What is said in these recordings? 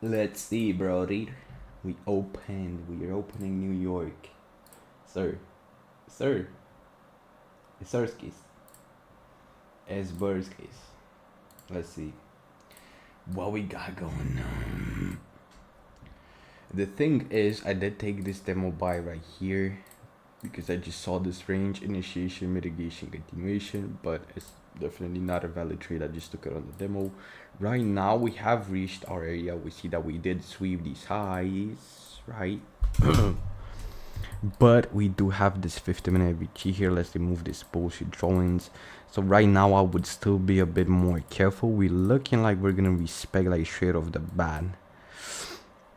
Let's see, brody. We're opening New York. Sir. Sir. It's Sirskis. It's Burskis. Let's see. What we got going on. The thing is, I did take this demo buy right here because I just saw this range, initiation, mitigation, continuation, but it's definitely not a valid trade. I just took it on the demo. Right now, we have reached our area. We see that we did sweep these highs, right? But we do have this 50-minute VG here. Let's remove this bullshit drawings. So right now, I would still be a bit more careful. We're looking like we're gonna respect like straight off the bat.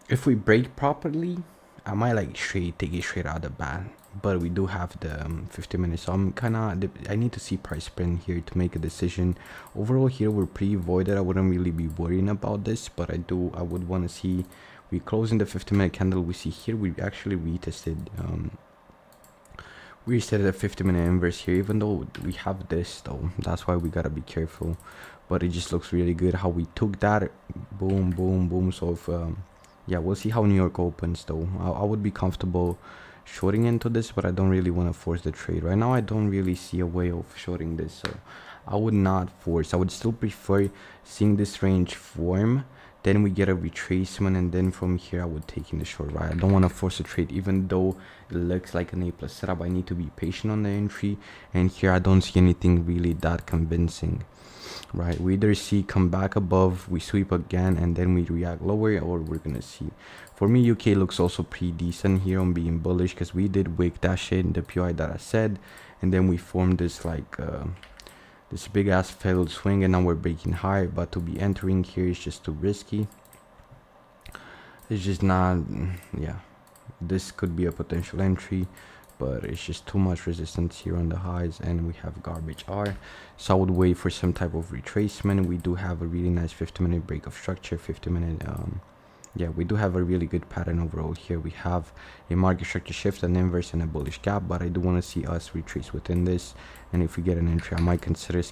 If we break properly, I might like take it straight out the bat. But we do have the 50 minutes, so I need to see price print here to make a decision. Overall here we're pretty voided. I wouldn't really be worrying about this, but I would want to see. We close in the 50-minute candle. We see here we actually retested we reset a 50-minute inverse here, even though we have this though. That's why we gotta be careful, but it just looks really good how we took that. Boom, boom, boom. So if yeah, we'll see how New York opens though. I would be comfortable shorting into this, but I don't really want to force the trade right now. I don't really see a way of shorting this, so I would not force. I would still prefer seeing this range form, then we get a retracement, and then from here I would take in the short, right? I don't want to force a trade, even though it looks like an A plus setup. I need to be patient on the entry, and here I don't see anything really that convincing, right? We either see come back above, we sweep again, and then we react lower, or we're gonna see. For me, UK looks also pretty decent here on being bullish, because we did wake that shit in the PI that I said, and then we formed this like this big ass failed swing, and now we're breaking high. But to be entering here is just too risky. It's just not, yeah, this could be a potential entry, but it's just too much resistance here on the highs, and we have garbage R. So I would wait for some type of retracement. We do have a really nice 50-minute break of structure, 50-minute yeah, we do have a really good pattern overall here. We have a market structure shift, an inverse, and a bullish gap, but I do want to see us retrace within this. And if we get an entry, I might consider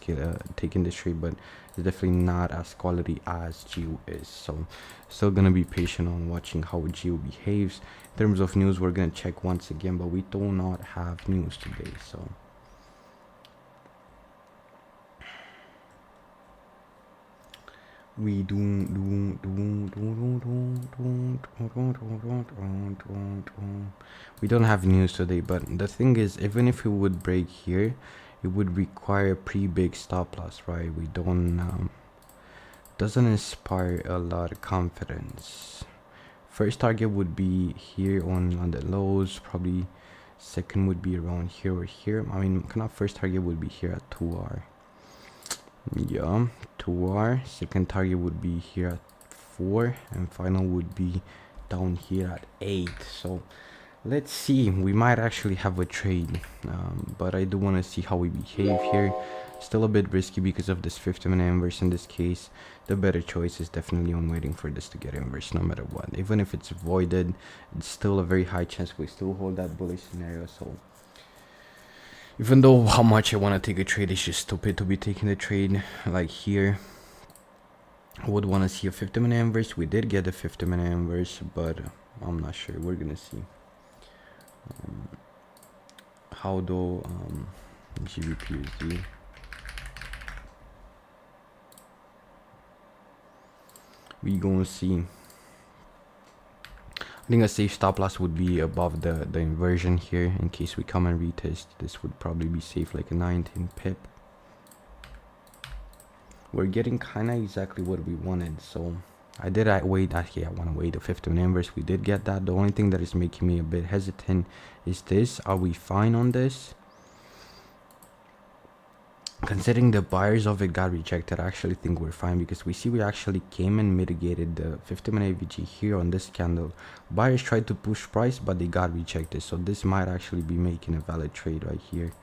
taking this trade, but it's definitely not as quality as GEO is. So still gonna be patient on watching how GEO behaves. In terms of news, we're gonna check once again, but we do not have news today, so we don't have news today. But the thing is, even if we would break here, it would require a pretty big stop loss, right? We don't doesn't inspire a lot of confidence. First target would be here on the lows, probably. Second would be around here or here. I mean, kind of first target would be here at 2R. Yeah, 2R. Second target would be here at 4, and final would be down here at 8. So let's see, we might actually have a trade, but I do want to see how we behave here. Still a bit risky because of this 50-minute inverse. In this case, the better choice is definitely on waiting for this to get inverse no matter what. Even if it's voided, it's still a very high chance we still hold that bullish scenario. So even though how much I want to take a trade, it's just stupid to be taking a trade like here. I would want to see a 50-minute inverse. We did get a 50-minute inverse, but I'm not sure. We're gonna see how though. GBPUSD. We gonna see. I think a safe stop loss would be above the inversion here, in case we come and retest. This would probably be safe, like a 19 pip. We're getting kind of exactly what we wanted, so I want to wait the 50-minute inverse. We did get that. The only thing that is making me a bit hesitant is this. Are we fine on this? Considering the buyers of it got rejected, I actually think we're fine, because we see we actually came and mitigated the 50-minute AVG here on this candle. Buyers tried to push price, but they got rejected, so this might actually be making a valid trade right here.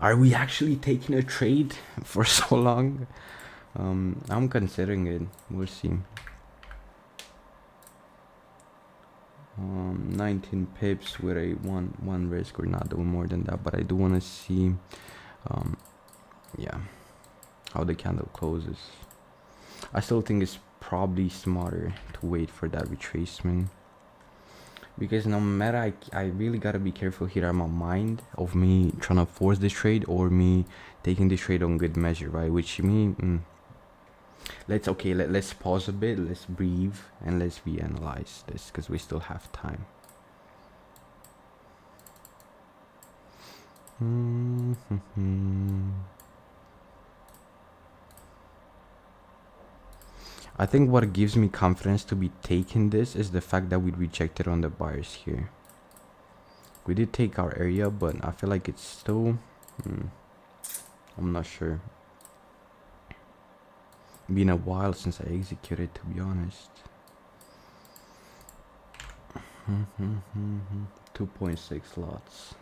Are we actually taking a trade for so long? I'm considering it. We'll see. 19 pips with a one risk. We're not doing more than that, but I do want to see. Yeah, how the candle closes. I still think it's probably smarter to wait for that retracement, because no matter, I really gotta be careful here on my mind of me trying to force this trade or me taking this trade on good measure, right? Which me, let's pause a bit, let's breathe, and let's reanalyze this because we still have time. I think what gives me confidence to be taking this is the fact that we rejected on the buyers here. We did take our area, but I feel like it's still, I'm not sure. Been a while since I executed, to be honest. 2.6 lots.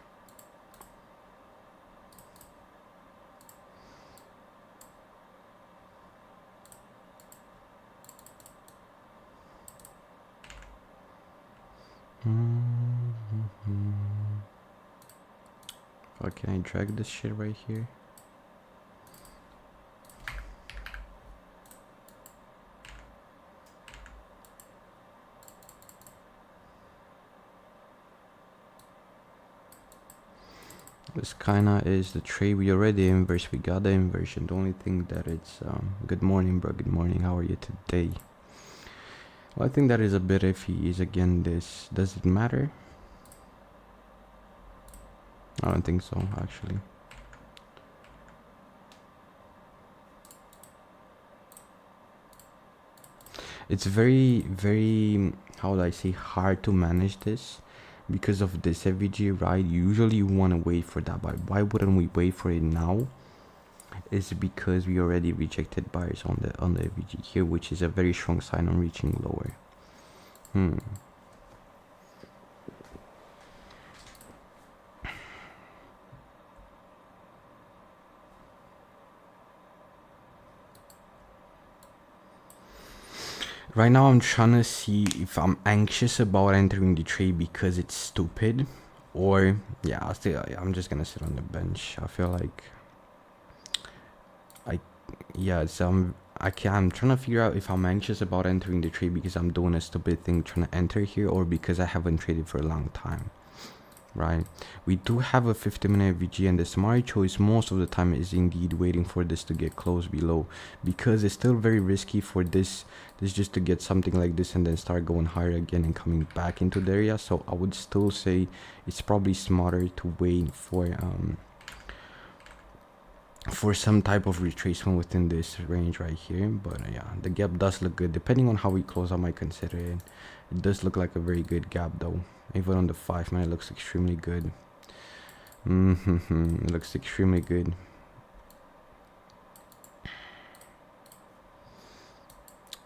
Oh, can I drag this shit right here? This kinda is the trade we already inverse. We got the inversion. The only thing that it's good morning, bro. Good morning. How are you today? Well, I think that is a bit iffy. Is again this. Does it matter? I don't think so, actually. It's very, very, how would I say, hard to manage this because of this FVG, right? Usually you want to wait for that, but why wouldn't we wait for it now? It's because we already rejected buyers on the FVG here, which is a very strong sign on reaching lower. Right now I'm trying to see if I'm anxious about entering the trade because it's stupid, or yeah, I'm just gonna sit on the bench. I feel like I'm trying to figure out if I'm anxious about entering the trade because I'm doing a stupid thing trying to enter here, or because I haven't traded for a long time. Right, we do have a 50-minute VG, and the smart choice most of the time is indeed waiting for this to get close below, because it's still very risky for this just to get something like this and then start going higher again and coming back into the area. So I would still say it's probably smarter to wait for some type of retracement within this range right here. But yeah, the gap does look good. Depending on how we close, I might consider it. It does look like a very good gap though. Even on the 5-minute, it looks extremely good. It looks extremely good.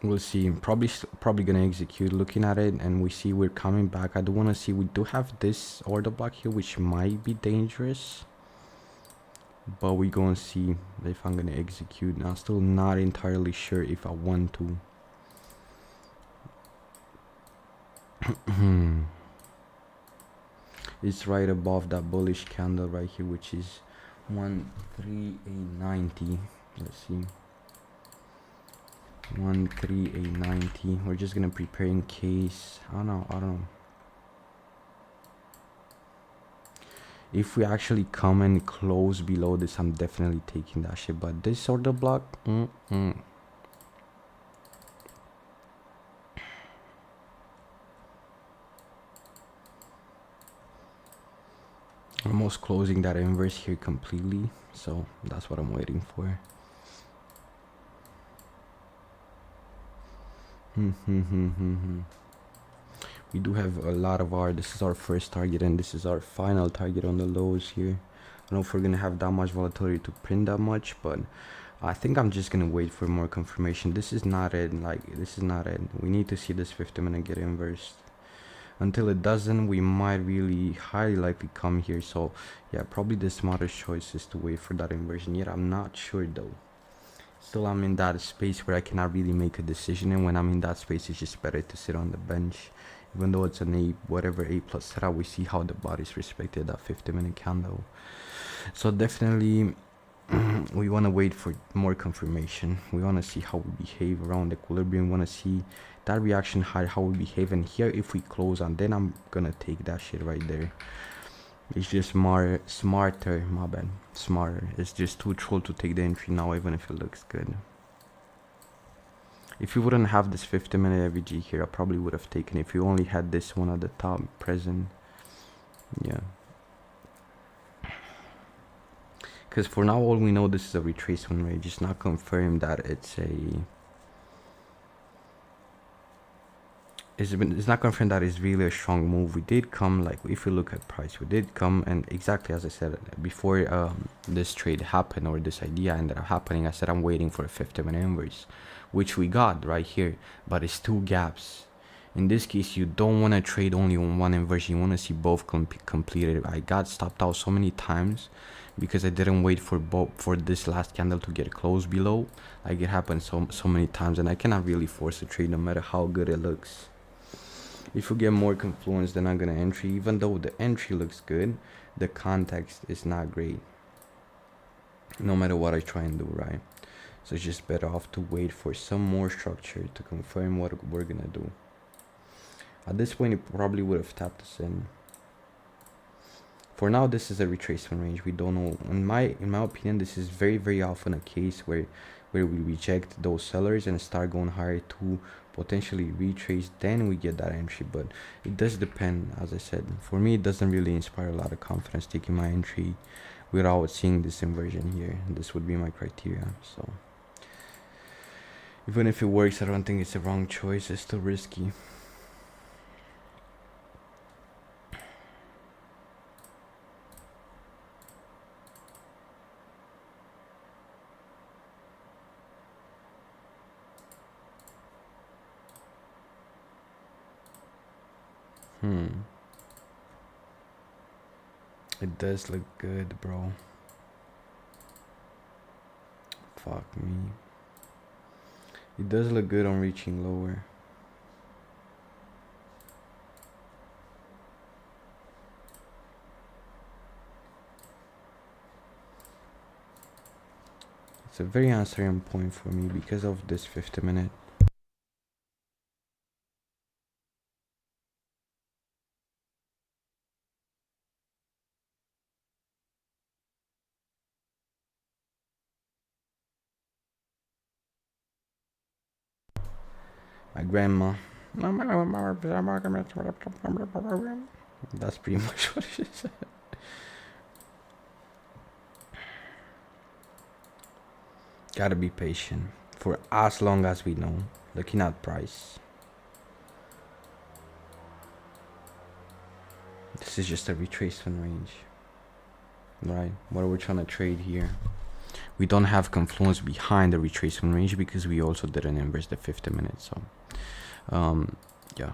We'll see. Probably gonna execute looking at it, and we see we're coming back. I do want to see, we do have this order block here which might be dangerous, but we gonna see if I'm gonna execute. I'm still not entirely sure if I want to. It's right above that bullish candle right here, which is 13890. Let's see, 13890. We're just gonna prepare in case. I don't know if we actually come and close below this. I'm definitely taking that shit, but this order block, almost closing that inverse here completely, so that's what I'm waiting for. We do have a lot of this is our first target, and this is our final target on the lows here. I don't know if we're gonna have that much volatility to print that much, but I think I'm just gonna wait for more confirmation. This is not it. This is not it. We need to see this 50-minute get inversed. Until it doesn't, we might really highly likely come here. So yeah, probably the smartest choice is to wait for that inversion. Yet I'm not sure though. Still, I'm in that space where I cannot really make a decision, and when I'm in that space, it's just better to sit on the bench. Even though it's an A plus setup, we see how the body's respected that 50-minute candle. So definitely we want to wait for more confirmation. We want to see how we behave around equilibrium. We want to see that reaction high, how we behave. And here, if we close on, then I'm gonna take that shit right there. It's just smarter, my bad, smarter. It's just too troll to take the entry now, even if it looks good. If you wouldn't have this 50-minute FVG here, I probably would have taken it. If you only had this one at the top present, yeah. Because for now, all we know, this is a retracement range. It's not confirmed that it's a... It's not confirmed that it's really a strong move. We did come, like, if you look at price, we did come, and exactly as I said, before this trade happened, or this idea ended up happening, I said I'm waiting for a 50-minute inverse, which we got right here, but it's two gaps. In this case, you don't want to trade only on one inversion. You want to see both completed. I got stopped out so many times because I didn't wait for this last candle to get close below. Like, it happened so many times, and I cannot really force a trade no matter how good it looks. If you get more confluence, then I'm gonna entry. Even though the entry looks good, the context is not great, no matter what I try and do, right? So it's just better off to wait for some more structure to confirm what we're gonna do. At this point, it probably would have tapped us in. For now, this is a retracement range. We don't know. In my opinion, this is very often a case where we reject those sellers and start going higher to potentially retrace, then we get that entry. But it does depend. As I said, for me, it doesn't really inspire a lot of confidence taking my entry without seeing this inversion here. This would be my criteria. So even if it works, I don't think it's a wrong choice. It's still risky. It does look good, bro. Fuck me. It does look good on reaching lower. It's a very uncertain point for me because of this 50-minute. My grandma. That's pretty much what she said. Gotta be patient for as long as we know. Looking at price. This is just a retracement range. Right? What are we trying to trade here? We don't have confluence behind the retracement range because we also didn't inverse the 50 minutes. So yeah,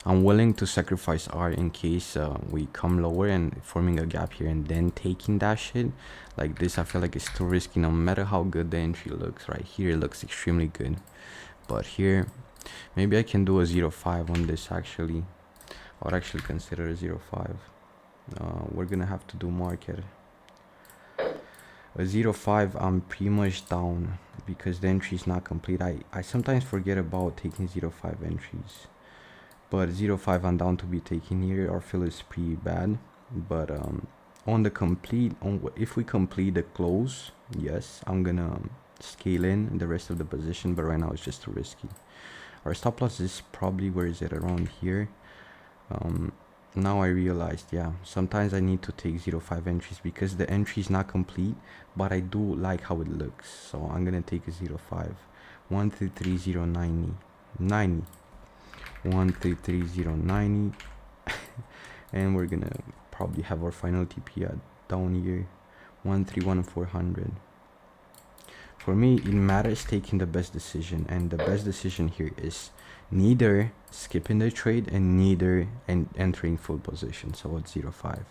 I'm willing to sacrifice R in case we come lower and forming a gap here and then taking that shit. Like this, I feel like it's too risky no matter how good the entry looks. Right here it looks extremely good, but here maybe I can do a 0.5 on this. Actually, I would actually consider a 0.5. We're gonna have to do market. A 0.5, I'm pretty much down because the entry is not complete. I sometimes forget about taking 0.5 entries, but 0.5 I'm down to be taking here. Our fill is pretty bad, but on the complete, if we complete the close, yes, I'm gonna scale in the rest of the position, but right now it's just too risky. Our stop loss is probably, where is it, around here. Now I realized, yeah, sometimes I need to take 0.5 entries because the entry is not complete, but I do like how it looks. So I'm gonna take a 0.5. 133.090 90 133.090 and we're gonna probably have our final TP at down here 131.400. For me, it matters taking the best decision, and the best decision here is neither skipping the trade and neither entering full position. So it's 0.5.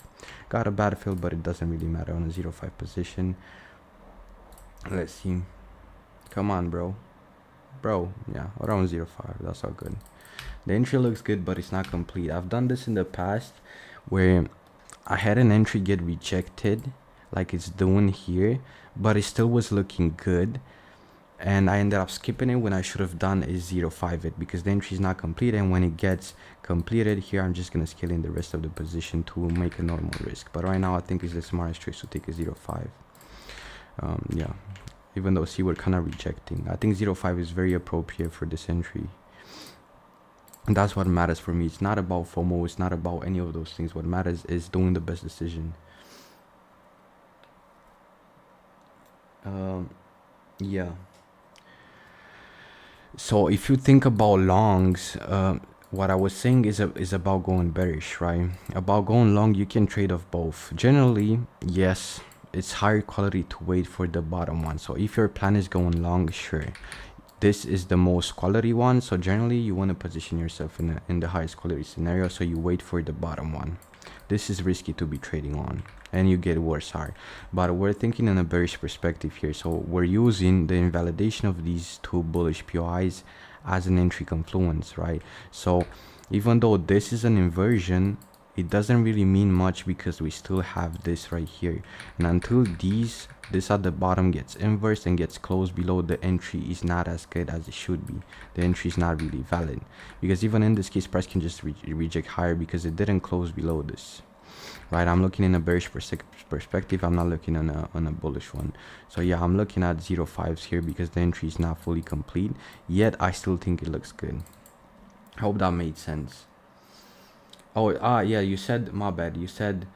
Got a bad fill, but it doesn't really matter on a 0.5 position. Let's see. Come on, bro. Yeah, around 0.5. That's all good. The entry looks good, but it's not complete. I've done this in the past where I had an entry get rejected like it's doing here, but it still was looking good. And I ended up skipping it when I should have done is 0.5 it, because the entry is not complete, and when it gets completed here, I'm just gonna scale in the rest of the position to make a normal risk. But right now I think it's the smartest choice to take a 0.5. Yeah, even though see we're kind of rejecting, I think 0.5 is very appropriate for this entry. And that's what matters for me. It's not about FOMO, it's not about any of those things. What matters is doing the best decision. Yeah, so if you think about longs, what I was saying is about going bearish, right? About going long, you can trade off both. Generally, yes, it's higher quality to wait for the bottom one. So if your plan is going long, sure, this is the most quality one. So generally, you want to position yourself in the highest quality scenario, so you wait for the bottom one. This is risky to be trading on, and you get worse higher. But we're thinking in a bearish perspective here, so we're using the invalidation of these two bullish POIs as an entry confluence, right? So even though this is an inversion, it doesn't really mean much because we still have this right here, and until this at the bottom gets inversed and gets closed below, the entry is not as good as it should be. The entry is not really valid, because even in this case, price can just reject higher because it didn't close below this, right? I'm looking in a bearish perspective, I'm not looking on a bullish one. So yeah, I'm looking at 0.5s here because the entry is not fully complete, yet I still think it looks good. I hope that made sense. Oh, yeah, you said, my bad, you said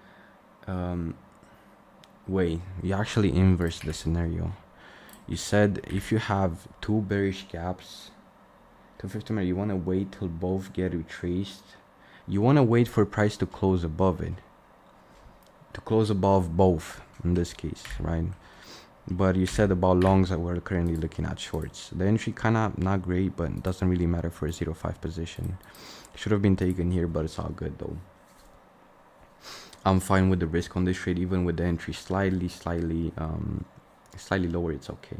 wait, you actually inverse the scenario. You said if you have two bearish gaps to 50 minutes, you want to wait till both get retraced. You want to wait for price to close above it, to close above both in this case, right? But you said about longs that we're currently looking at shorts. The entry kind of not great, but it doesn't really matter for a 0.5 position. Should have been taken here, but it's all good though. I'm fine with the risk on this trade, even with the entry slightly lower, it's okay.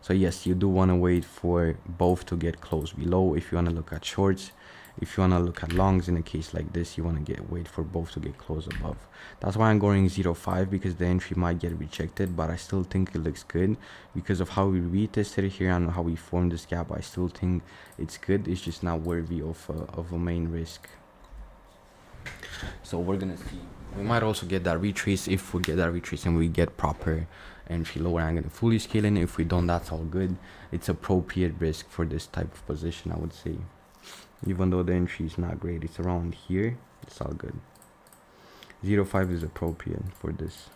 So yes, you do want to wait for both to get close below if you want to look at shorts. If you want to look at longs in a case like this, you want to wait for both to get close above. That's why I'm going 0.5, because the entry might get rejected, but I still think it looks good because of how we retested it here and how we formed this gap. I still think it's good. It's just not worthy of a main risk. So we're gonna see. We might also get that retrace. If we get that retrace and we get proper entry lower, I'm gonna fully scale in. If we don't, that's all good. It's appropriate risk for this type of position, I would say. Even though the entry is not great, it's around here, it's all good. 0.5 is appropriate for this.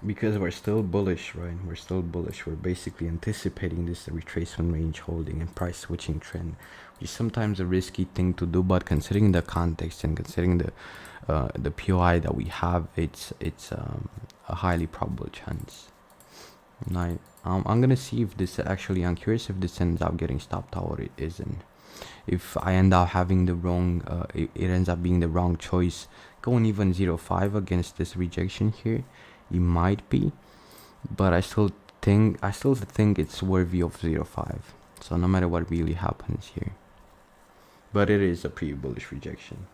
Because we're still bullish, right? We're still bullish. We're basically anticipating this retracement range holding and price switching trend, which is sometimes a risky thing to do, but considering the context and considering the POI that we have, it's a highly probable chance. Right. I'm gonna see if this actually, I'm curious if this ends up getting stopped out or it isn't. If I end up having the wrong, it ends up being the wrong choice, going even 0.5 against this rejection here, it might be, but I still think it's worthy of 0.5. So no matter what really happens here, but it is a pretty bullish rejection.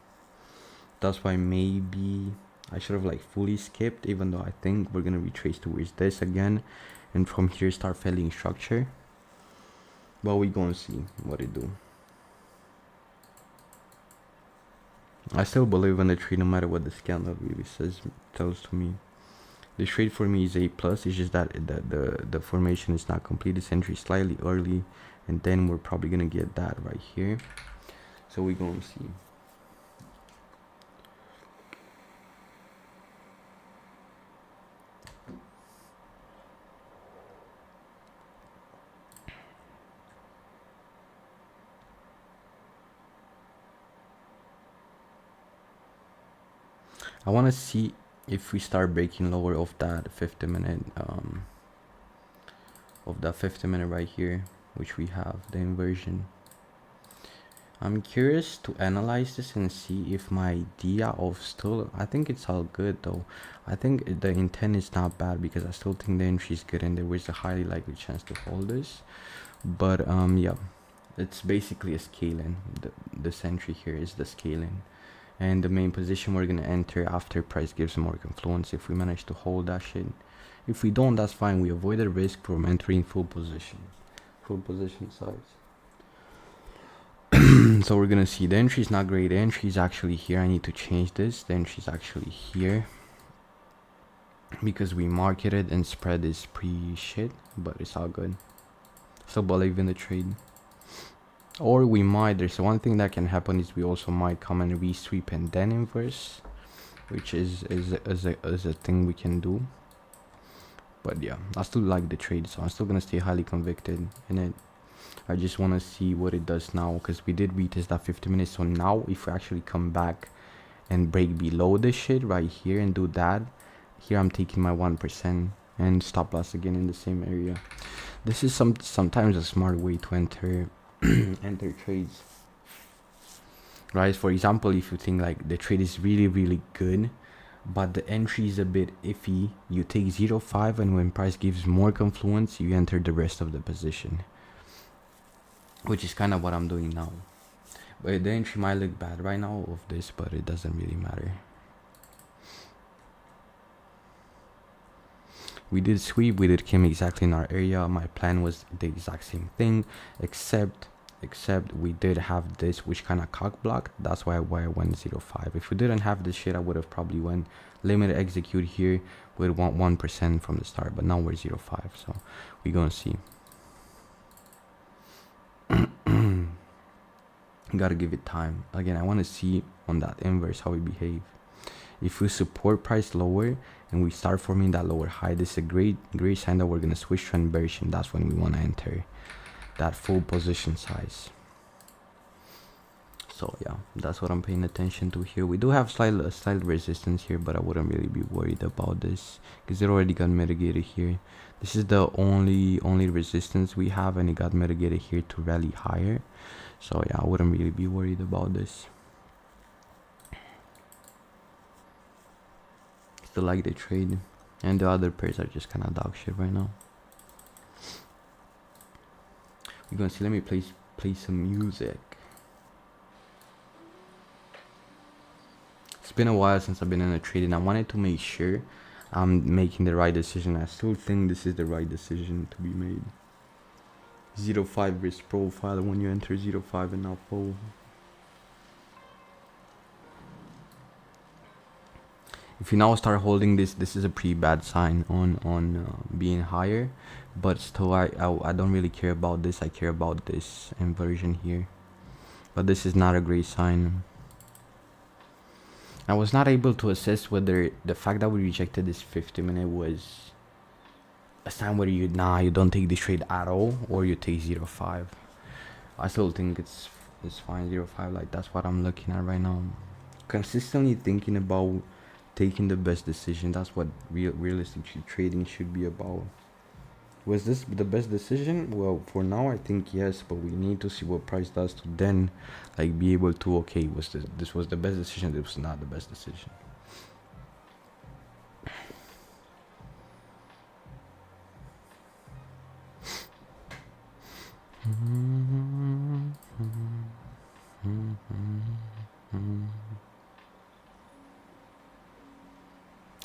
That's why maybe I should have like fully skipped, even though I think we're gonna retrace towards this again, and from here start failing structure. But we gonna see what it do. I still believe in the trade, no matter what the candle really tells to me. The trade for me is A+. It's just that the formation is not complete. This entry is slightly early, and then we're probably gonna get that right here. So we're gonna see. I want to see if we start breaking lower of that 50 minute right here, which we have the inversion. I'm curious to analyze this and see if my idea of still, I think it's all good though. I think the intent is not bad because I still think the entry is good and there is a highly likely chance to hold this. But yeah, It's basically a scaling. This entry here is the scaling, and the main position we're gonna enter after price gives more confluence if we manage to hold that shit. If we don't, that's fine. We avoid the risk from entering full position size. So we're gonna see the entry is not great. The entry is actually here. I need to change this. The entry is actually here because we marketed and spread is pretty shit, but it's all good. Still believe in the trade. Or we might, there's one thing that can happen is we also might come and re-sweep and then inverse, which is a thing we can do. But yeah, I still like the trade, so I'm still gonna stay highly convicted in it. I just want to see what it does now, because we did retest that 50 minutes. So now if we actually come back and break below this shit right here and do that, here I'm taking my 1% and stop loss again in the same area. This is sometimes a smart way to enter enter trades, right? For example, if you think like the trade is really good but the entry is a bit iffy, you take 0.5 and when price gives more confluence you enter the rest of the position, which is kind of what I'm doing now. But the entry might look bad right now of this, but it doesn't really matter. We did sweep, we did came exactly in our area. My plan was the exact same thing, except we did have this which kind of cock blocked. That's why I went 0.5. If we didn't have this shit, I would have probably went limit execute here with 1% from the start, but now we're 0.5, so we're gonna see. Gotta give it time. Again, I want to see on that inverse how we behave. If we support price lower and we start forming that lower high, this is a great sign that we're gonna switch to inversion. That's when we want to enter that full position size. So yeah, that's what I'm paying attention to here. We do have slight resistance here, but I wouldn't really be worried about this because it already got mitigated here. This is the only resistance we have, and it got mitigated here to rally higher. So yeah, I wouldn't really be worried about this. Still like the trade, and the other pairs are just kind of dog shit right now. We're gonna see. Let me play some music. It's been a while since I've been in a trade, and I wanted to make sure I'm making the right decision. I still think this is the right decision to be made. 0.5 risk profile when you enter 0.5 and now pull. If you now start holding this is a pretty bad sign on being higher, but still I don't really care about this. I care about this inversion here, but this is not a great sign. I was not able to assess whether the fact that we rejected this 50-minute was a sign whether you don't take this trade at all or you take 0.5. I still think it's fine. 0.5, like that's what I'm looking at right now. Consistently thinking about taking the best decision. That's what realistic trading should be about. Was this the best decision? Well, for now I think yes, but we need to see what price does to then like be able to, okay, was this was the best decision, this was not the best decision.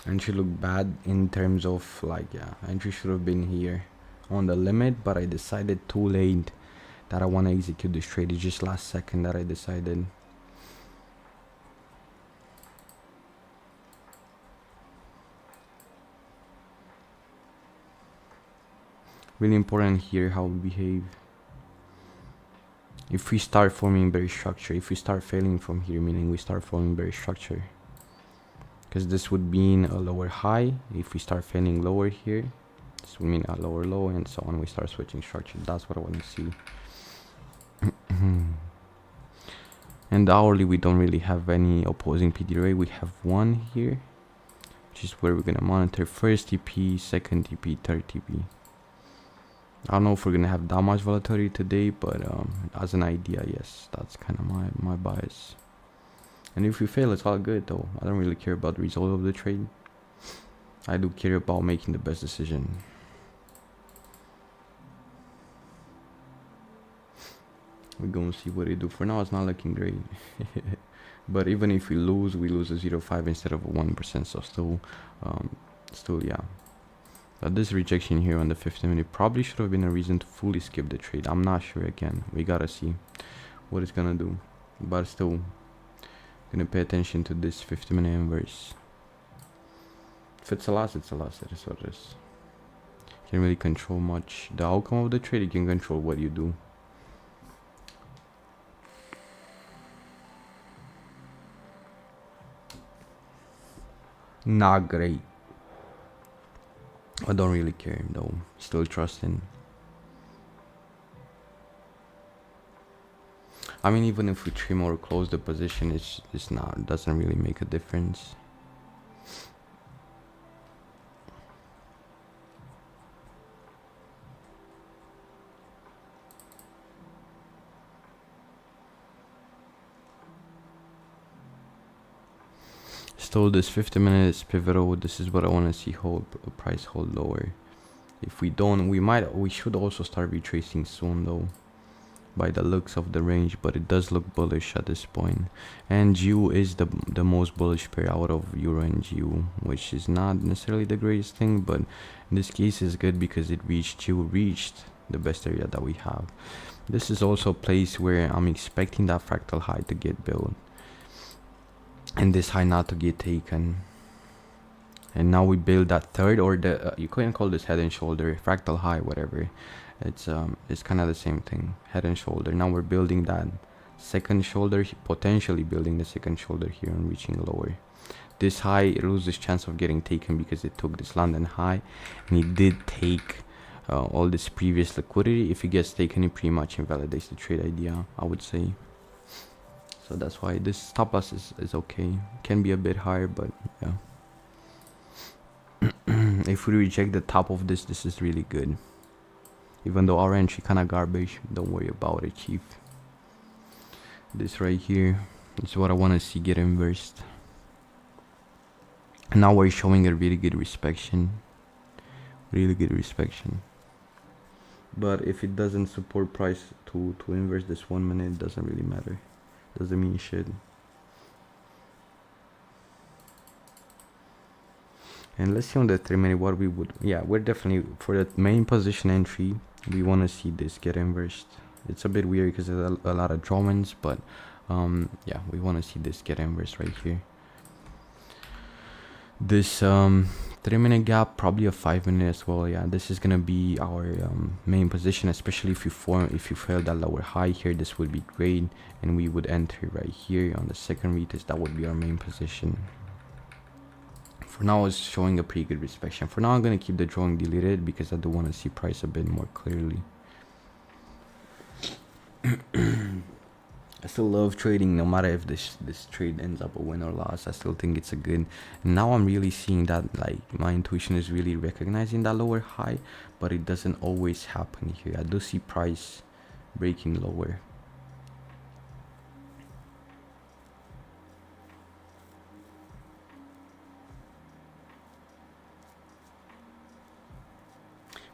Entry looked bad in terms of like, yeah, entry should have been here on the limit, but I decided too late that I want to execute this trade. It's just last second that I decided. Really important here how we behave. If we start forming bearish structure, if we start failing from here, meaning we start forming bearish structure, because this would mean a lower high. If we start failing lower here, this would mean a lower low, and so on. We start switching structure. That's what I want to see. And hourly, we don't really have any opposing PDRA. We have one here, which is where we're gonna monitor first TP, second TP, third TP. I don't know if we're gonna have that much volatility today, but as an idea, yes, that's kind of my bias. And if we fail, it's all good though. I don't really care about the result of the trade. I do care about making the best decision. We're gonna see what they do. For now, it's not looking great. But even if we lose a 0.5 instead of a 1%. So still, yeah. But this rejection here on the 50-minute probably should have been a reason to fully skip the trade. I'm not sure. Again, we gotta see what it's gonna do. But still, gonna pay attention to this 50-minute inverse. If it's a loss, it's a loss. It is what it is. Can't really control much the outcome of the trade. You can control what you do. Not great. I don't really care though. Still trusting. I mean, even if we trim or close the position, it doesn't really make a difference. Still, this 50 minutes pivotal. This is what I want to see hold price hold lower. If we don't, we should also start retracing soon though, by the looks of the range. But it does look bullish at this point, and GU is the most bullish pair out of Euro and GU, which is not necessarily the greatest thing, but in this case is good because GU reached the best area that we have. This is also a place where I'm expecting that fractal high to get built, and this high not to get taken. And now we build that third, or the you can call this head and shoulder, fractal high, whatever. It's kind of the same thing, head and shoulder. Now we're building that second shoulder, potentially building the second shoulder here and reaching lower. This high loses chance of getting taken because it took this London high, and it did take all this previous liquidity. If it gets taken, it pretty much invalidates the trade idea, I would say. So that's why this stop loss is okay. Can be a bit higher, but yeah. If we reject the top of this is really good. Even though our entry kind of garbage, don't worry about it, chief. This right here is what I want to see get inversed. And now we're showing a really good respection. Really good respection. But if it doesn't support price to inverse this 1 minute, it doesn't really matter. Doesn't mean shit. And let's see on the 3 minute what we would. Yeah, we're definitely for the main position entry. We want to see this get inversed. It's a bit weird because there's a lot of drawings, but yeah, we want to see this get inversed right here. This 3 minute gap, probably a 5 minute as well. Yeah, this is gonna be our main position, especially if you fail that lower high here. This would be great, and we would enter right here on the second retest. That would be our main position. For now, it's showing a pretty good respection. For now, I'm gonna keep the drawing deleted because I do want to see price a bit more clearly. I still love trading, no matter if this trade ends up a win or loss. I still think it's a good. Now I'm really seeing that, like, my intuition is really recognizing that lower high, but it doesn't always happen here. I do see price breaking lower.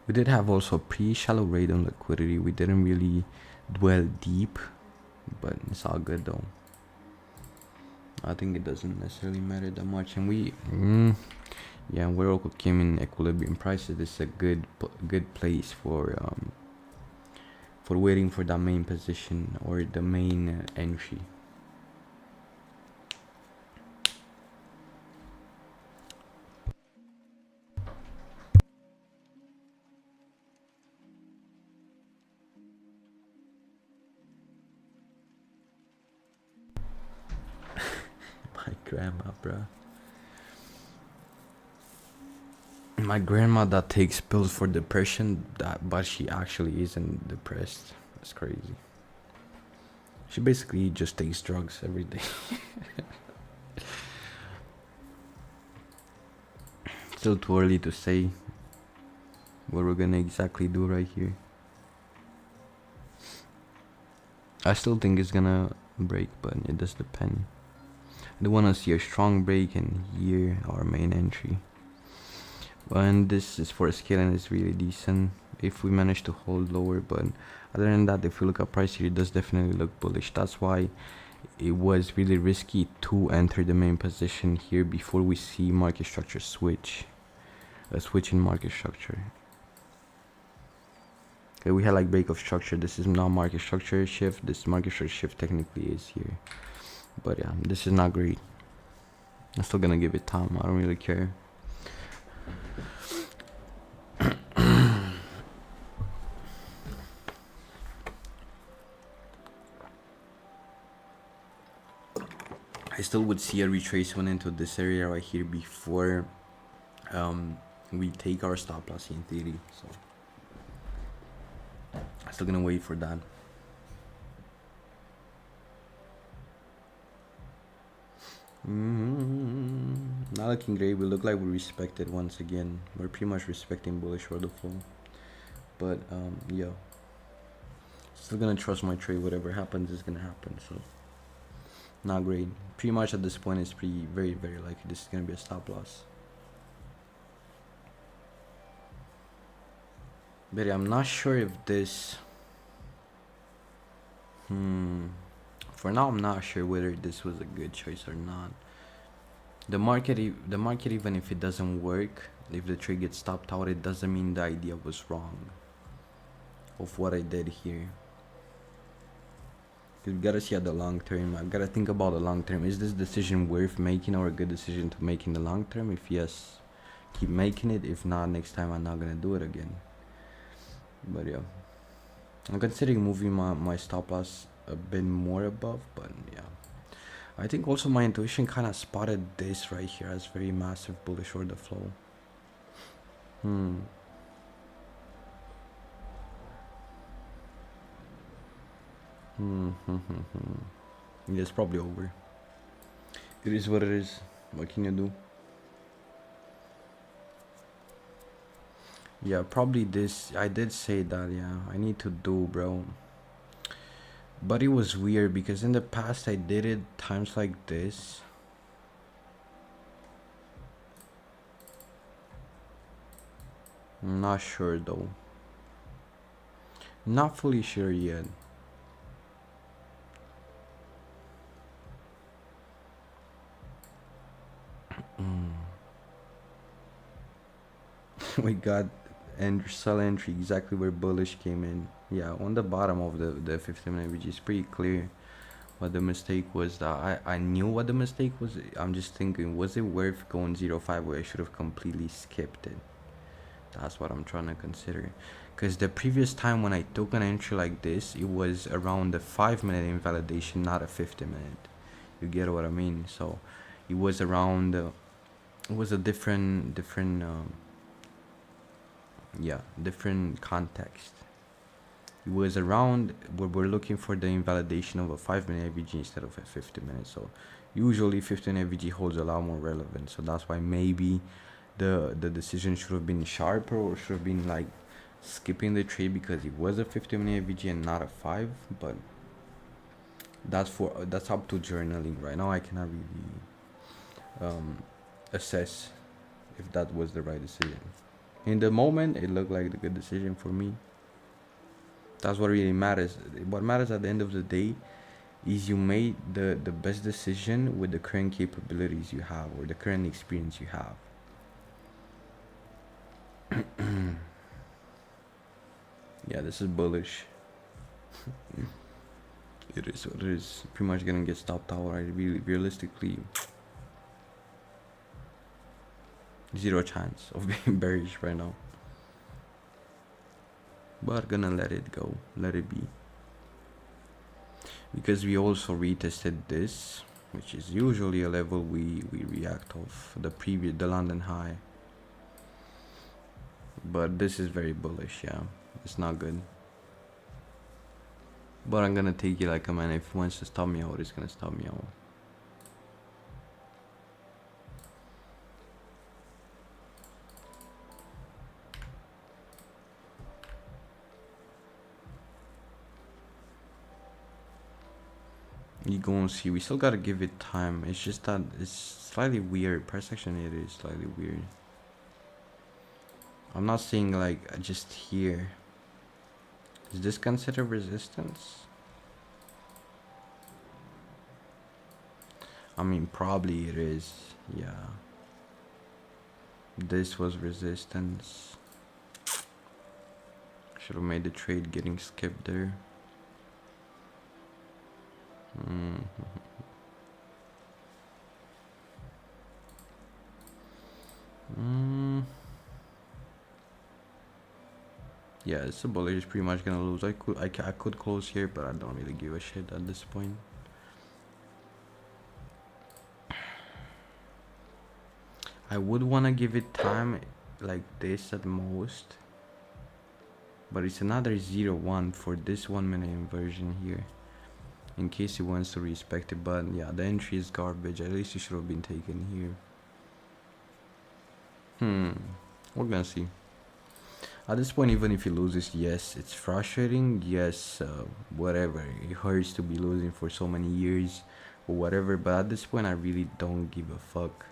We did have also a pretty shallow rate on liquidity. We didn't really dwell deep, but it's all good though. I think it doesn't necessarily matter that much. And we yeah, we also came in equilibrium prices. This is a good place for waiting for that main position or the main entry. Grandma, bruh. My grandma that takes pills for depression, but she actually isn't depressed. That's crazy. She basically just takes drugs every day. Still too early to say what we're gonna exactly do right here. I still think it's gonna break, but it does depend. I do want to see a strong break in here, our main entry. And this is for a scale and it's really decent. if we manage to hold lower. But other than that, if we look at price here, it does definitely look bullish. That's why it was really risky to enter the main position here before we see market structure switch, a switch in market structure. Okay, we had like break of structure. This is not market structure shift. This market structure shift technically is here, but yeah, this is not great. I'm still gonna give it time. I don't really care. I still would see a retracement into this area right here before we take our stop loss in theory. So I'm still gonna wait for that. Not looking great. We look like we respected once again. We're pretty much respecting bullish order flow. But yeah, still gonna trust my trade. Whatever happens is gonna happen. So not great. Pretty much at this point, it's very likely this is gonna be a stop loss. But yeah, I'm not sure if this. For now, I'm not sure whether this was a good choice or not. The market, even if it doesn't work, if the trade gets stopped out, it doesn't mean the idea was wrong of what I did here. You gotta see at the long term. I've gotta think about the long term. Is this decision worth making or a good decision to make in the long term? If yes, keep making it. If not, next time I'm not gonna do it again. But yeah, I'm considering moving my stop loss a bit more above, but yeah, I think also my intuition kind of spotted this right here as very massive bullish order flow. Yeah, it's probably over. It is what it is. What can you do? Yeah, probably this. I did say that. Yeah, I need to do, bro. But it was weird because in the past I did it times like this. I'm not sure though. Not fully sure yet. We got sell entry exactly where bullish came in. Yeah, on the bottom of the 50-minute, which is pretty clear. But the mistake was that I knew what the mistake was. I'm just thinking, was it worth going 0.5 where I should have completely skipped it? That's what I'm trying to consider. Because the previous time when I took an entry like this, it was around the 5-minute invalidation, not a 50-minute. You get what I mean? So it was around. It was a different context. It was around where we're looking for the invalidation of a 5-minute AVG instead of a 50-minute. So usually 15 AVG holds a lot more relevance. So that's why maybe the decision should have been sharper, or should have been like skipping the trade because it was a 15-minute AVG and not a 5. But that's up to journaling. Right now I cannot really assess if that was the right decision. In the moment, it looked like the good decision for me. That's what really matters. What matters at the end of the day is you made the best decision with the current capabilities you have, or the current experience you have. Yeah, this is bullish. It is what it is. Pretty much gonna get stopped out. Right? Really, realistically, zero chance of being bearish right now. But gonna let it go, let it be, because we also retested this, which is usually a level we react off the London high. But this is very bullish. Yeah, it's not good. But I'm gonna take it like a man. If it wants to stop me out, it's gonna stop me out. You go and see. We still gotta give it time. It's just that it's slightly weird. Price action, it is slightly weird. I'm not saying like just here. Is this considered resistance? I mean, probably it is. Yeah. This was resistance. Should have made the trade getting skipped there. Yeah, it's a bullet is pretty much gonna lose. I could close here, but I don't really give a shit at this point. I would wanna give it time like this at most, but it's another 0-1 for this 1 minute inversion here, in case he wants to respect it. But yeah, the entry is garbage. At least it should have been taken here. We're gonna see. At this point, even if he loses, yes, it's frustrating. Yes, whatever. It hurts to be losing for so many years or whatever. But at this point, I really don't give a fuck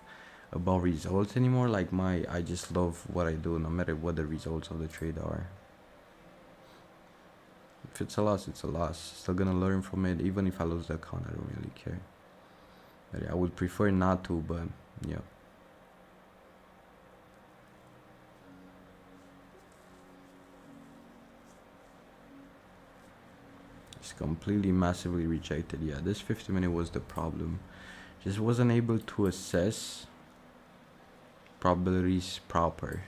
about results anymore. Like I just love what I do, no matter what the results of the trade are. If it's a loss, it's a loss. Still gonna learn from it. Even if I lose the account, I don't really care. But yeah, I would prefer not to, but yeah. It's completely massively rejected. Yeah, this 50 minute was the problem. Just wasn't able to assess probabilities proper.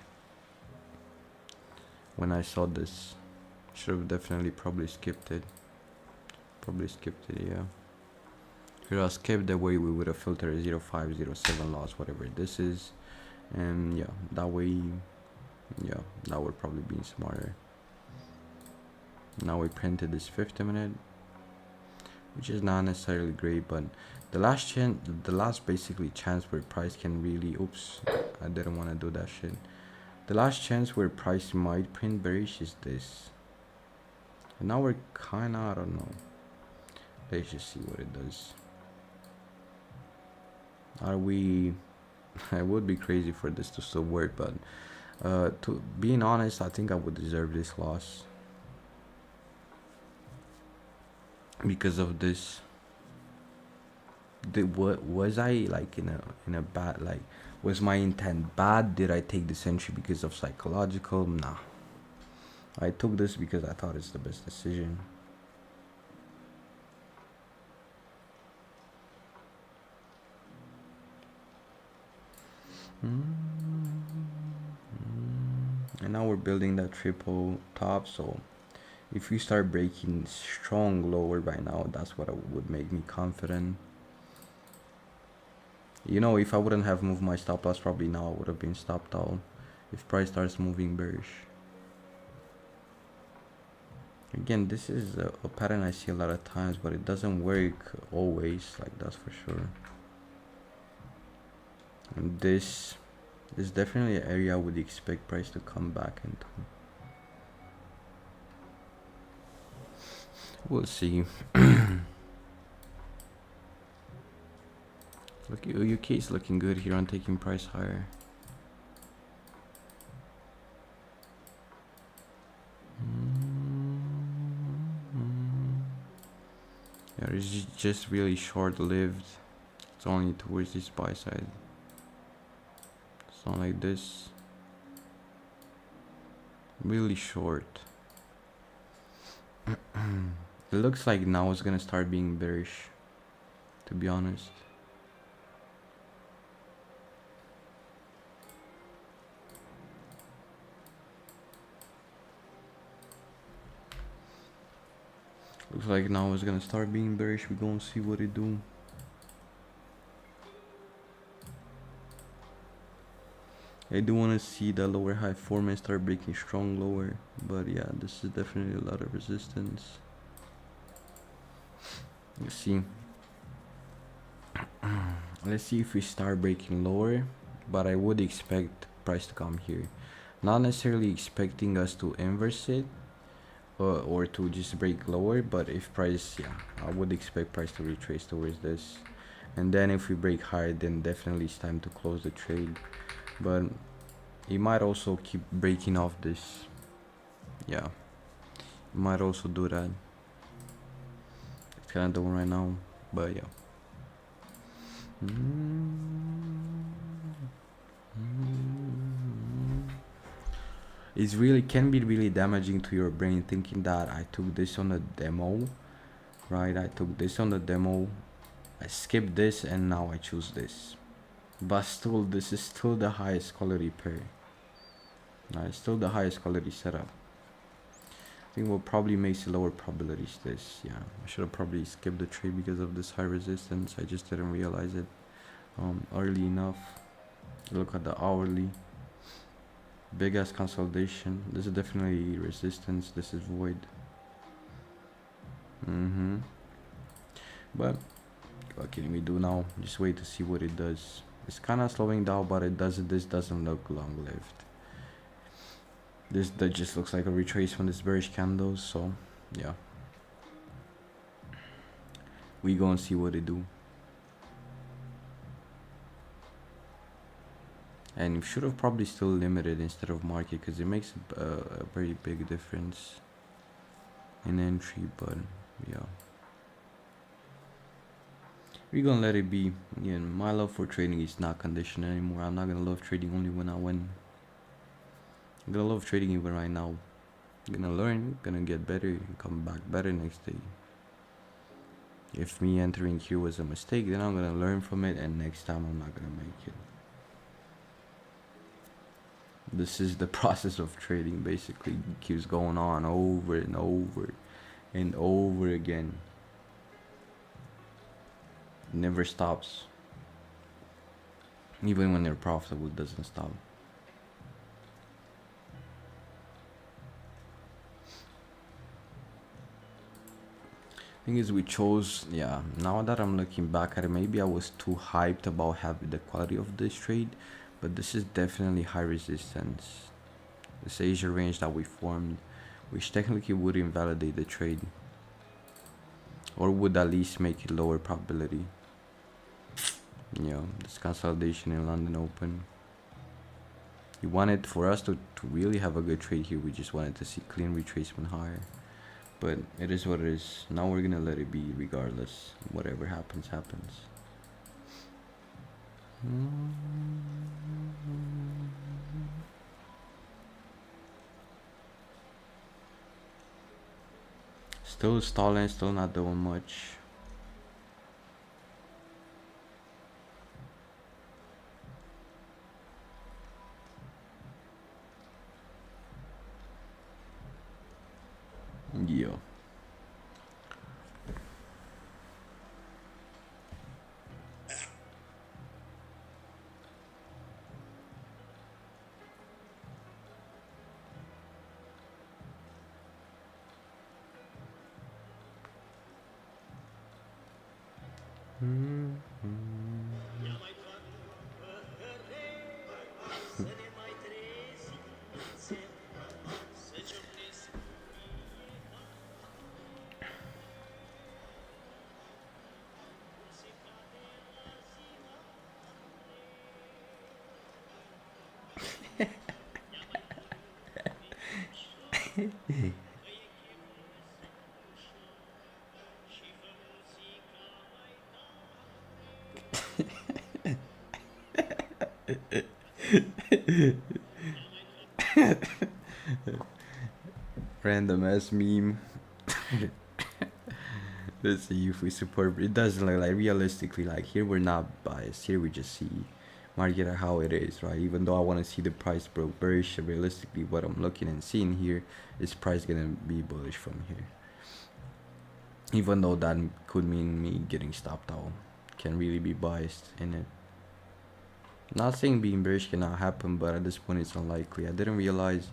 When I saw this, should have definitely probably skipped it. Yeah. Should have skipped the way we would have filtered 0.5, 0.7 loss, whatever this is. And yeah, that way, yeah, that would probably be smarter. Now we printed this 50 minute, which is not necessarily great, but the last basically chance where price can really, oops, I didn't want to do that shit. The last chance where price might print bearish is this. And now we're kinda, I don't know. Let's just see what it does. Are we, it would be crazy for this to still work, but to being honest, I think I would deserve this loss. Because of this. What was I like in a bad, like, was my intent bad? Did I take this entry because of psychological? Nah, I took this because I thought it's the best decision. And now we're building that triple top, so if we start breaking strong lower by now, that's what would make me confident. You know, if I wouldn't have moved my stop loss, probably now I would have been stopped out if price starts moving bearish. Again, this is a pattern I see a lot of times, but it doesn't work always, like, that's for sure. And this is definitely an area I would expect price to come back into. We'll see. Look, UK is looking good here on taking price higher. Yeah, it's just really short-lived. It's only towards this buy side. It's not like this. Really short. It looks like now it's gonna start being bearish, to be honest. Looks like now it's gonna start being bearish. We're gonna see what it do. I do want to see the lower high format start breaking strong lower, but yeah, this is definitely a lot of resistance. Let's see. Let's see if we start breaking lower, but I would expect price to come here. Not necessarily expecting us to inverse it or to just break lower, but if price, yeah, I would expect price to retrace towards this. And then if we break higher, then definitely it's time to close the trade. But He might also keep breaking off this. Yeah, he might also do that. It's kind of doing right now, but yeah. It's really can be really damaging to your brain thinking that I took this on a demo, right? I took this on the demo, I skipped this, and now I choose this. But still, this is still the highest quality pair. It's still the highest quality setup. I think what probably makes it lower probabilities this. Yeah, I should have probably skipped the trade because of this high resistance. I just didn't realize it early enough. Look at the hourly. Big ass consolidation. This is definitely resistance. This is void. But what can we do now? Just wait to see what it does. It's kind of slowing down, but this doesn't look long lived. That just looks like a retracement. This bearish candles. So yeah, we go and see what it do. And you should have probably still limited instead of market, because it makes a very big difference in entry. But yeah, we're gonna let it be. Again, my love for trading is not conditional anymore. I'm not gonna love trading only when I win. I'm gonna love trading even right now. I'm gonna learn, gonna get better, and come back better next day. If me entering here was a mistake, then I'm gonna learn from it, and next time I'm not gonna make it. This is the process of trading. Basically, it keeps going on over and over and over again. It never stops. Even when they're profitable, it doesn't stop. Thing is, we chose, yeah, now that I'm looking back at it, maybe I was too hyped about having the quality of this trade, but this is definitely high resistance. This Asia range that we formed, which technically would invalidate the trade, or would at least make it lower probability. Yeah, this consolidation in London Open. You wanted for us to really have a good trade here. We just wanted to see clean retracement higher. But it is what it is. Now we're gonna let it be regardless. Whatever happens, happens. Still stalling, still not doing much. Yeah. Random ass meme. Let's see if we support. It doesn't look like realistically, like here we're not biased. Here we just see market at how it is, right? Even though I want to see the price broke bearish, realistically what I'm looking and seeing here is price gonna be bullish from here. Even though that could mean me getting stopped out. Can really be biased in it. Not saying being bearish cannot happen, but at this point it's unlikely. I didn't realize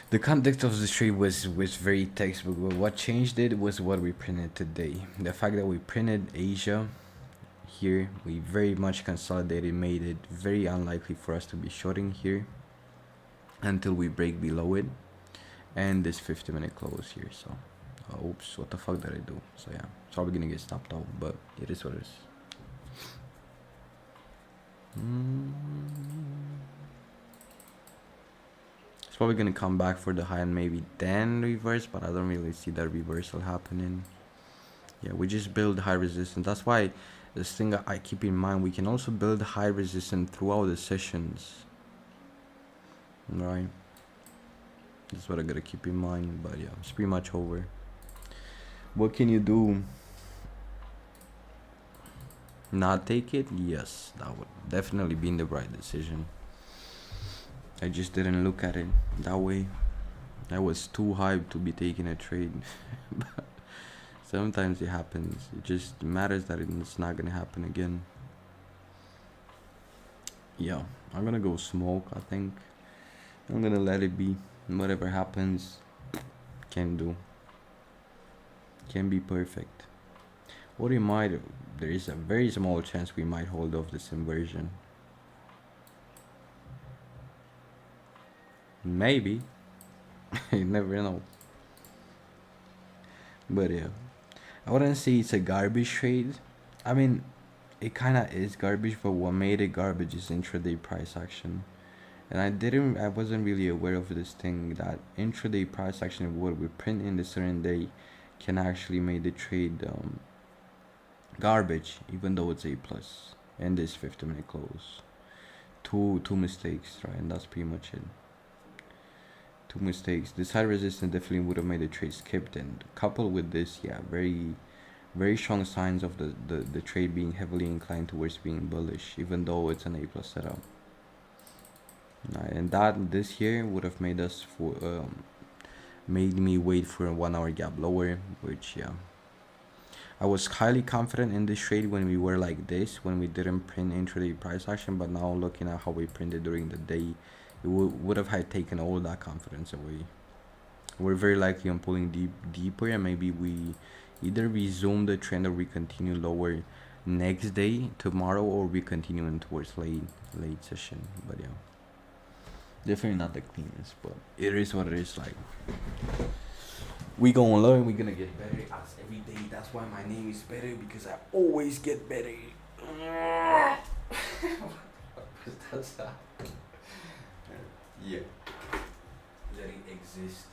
the context of the trade was very textbook, but what changed it was what we printed today. The fact that we printed Asia here, we very much consolidated, made it very unlikely for us to be shorting here until we break below it, and this 50-minute close here. So oops, what the fuck did I do? So yeah, it's probably gonna get stopped out, but it is what it is. It's probably gonna come back for the high and maybe then reverse, but I don't really see that reversal happening. Yeah, we just build high resistance. That's why this thing I keep in mind, we can also build high resistance throughout the sessions, right? That's what I gotta keep in mind. But yeah, it's pretty much over. What can you do? Not take it? Yes, that would definitely be the right decision. I just didn't look at it that way. I was too hyped to be taking a trade. But sometimes it happens. It just matters that it's not gonna happen again. Yeah, I'm gonna go smoke, I think. I'm gonna let it be. Whatever happens, can do. Can be perfect. Or we might, there is a very small chance we might hold off this inversion. Maybe. You never know. But yeah, I wouldn't say it's a garbage trade. I mean, it kind of is garbage, but what made it garbage is intraday price action. And I wasn't really aware of this thing that intraday price action, what we print in a certain day, can actually make the trade garbage, even though it's A plus. And this 50-minute close. Two mistakes, right? And that's pretty much it. Two mistakes. This high resistance definitely would have made the trade skipped, and coupled with this, yeah, very strong signs of the trade being heavily inclined towards being bullish, even though it's an A plus setup. Right, and that this here would have made us made me wait for a 1 hour gap lower, which yeah, I was highly confident in this trade when we were like this, when we didn't print intraday price action. But now looking at how we printed during the day, it would have had taken all that confidence away. We're very likely on pulling deeper, and maybe we either resume the trend or we continue lower next day, tomorrow, or we continue in towards late session. But yeah, definitely not the cleanest, but it is what it is. Like, we gonna learn, we gonna get better as every day. That's why my name is better, because I always get better. That's that. Yeah, let it exist.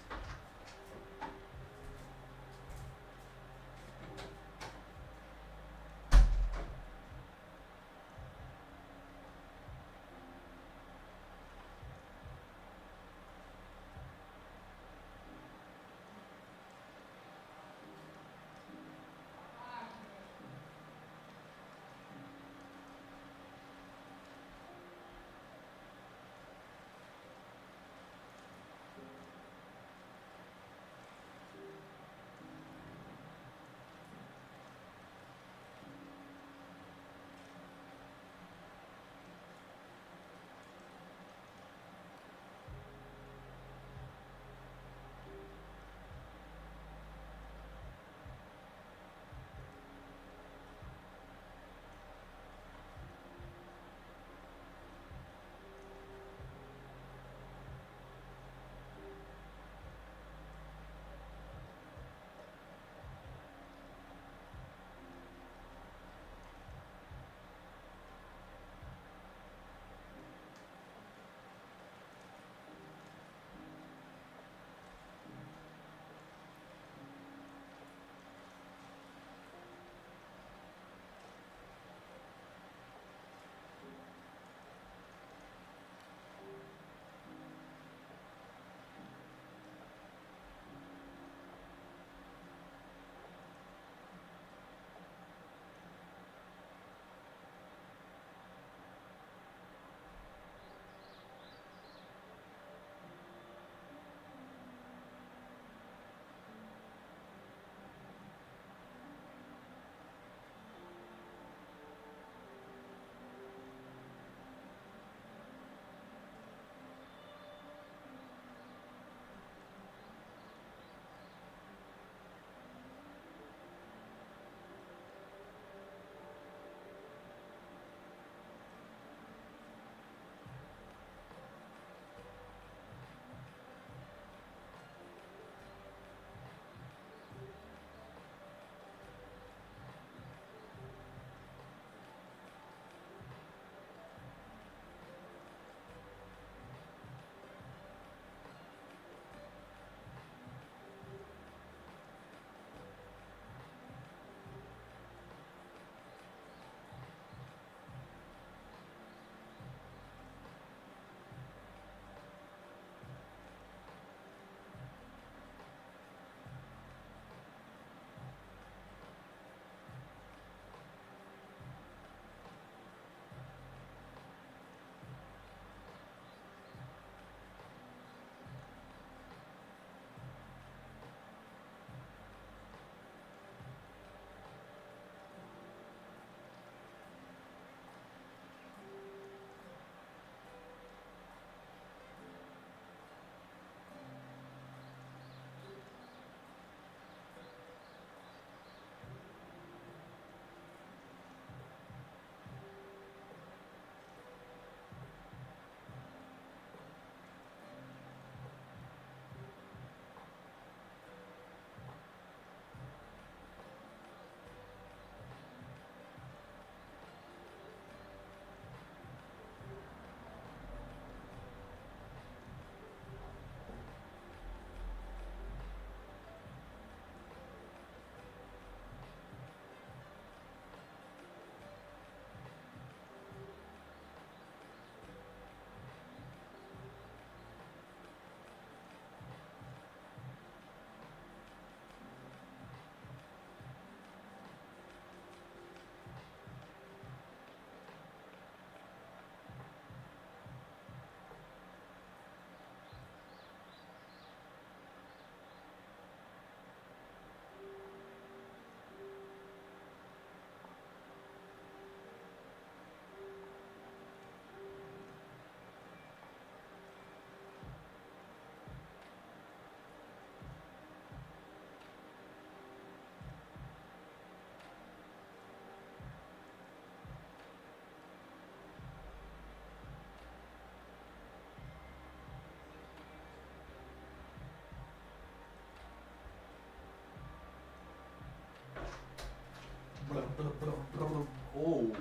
Oh,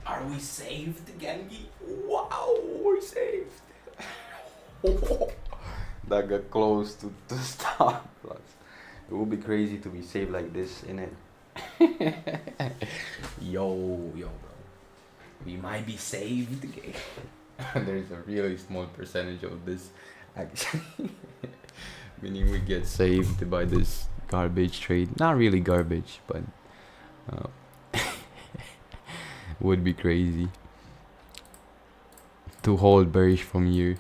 are we saved, Gengi? Wow, we're saved. That got close to stop. It would be crazy to be saved like this, innit? Yo, bro. We might be saved. There's a really small percentage of this actually. Meaning we get saved by this garbage trade. Not really garbage, but would be crazy to hold bearish from here.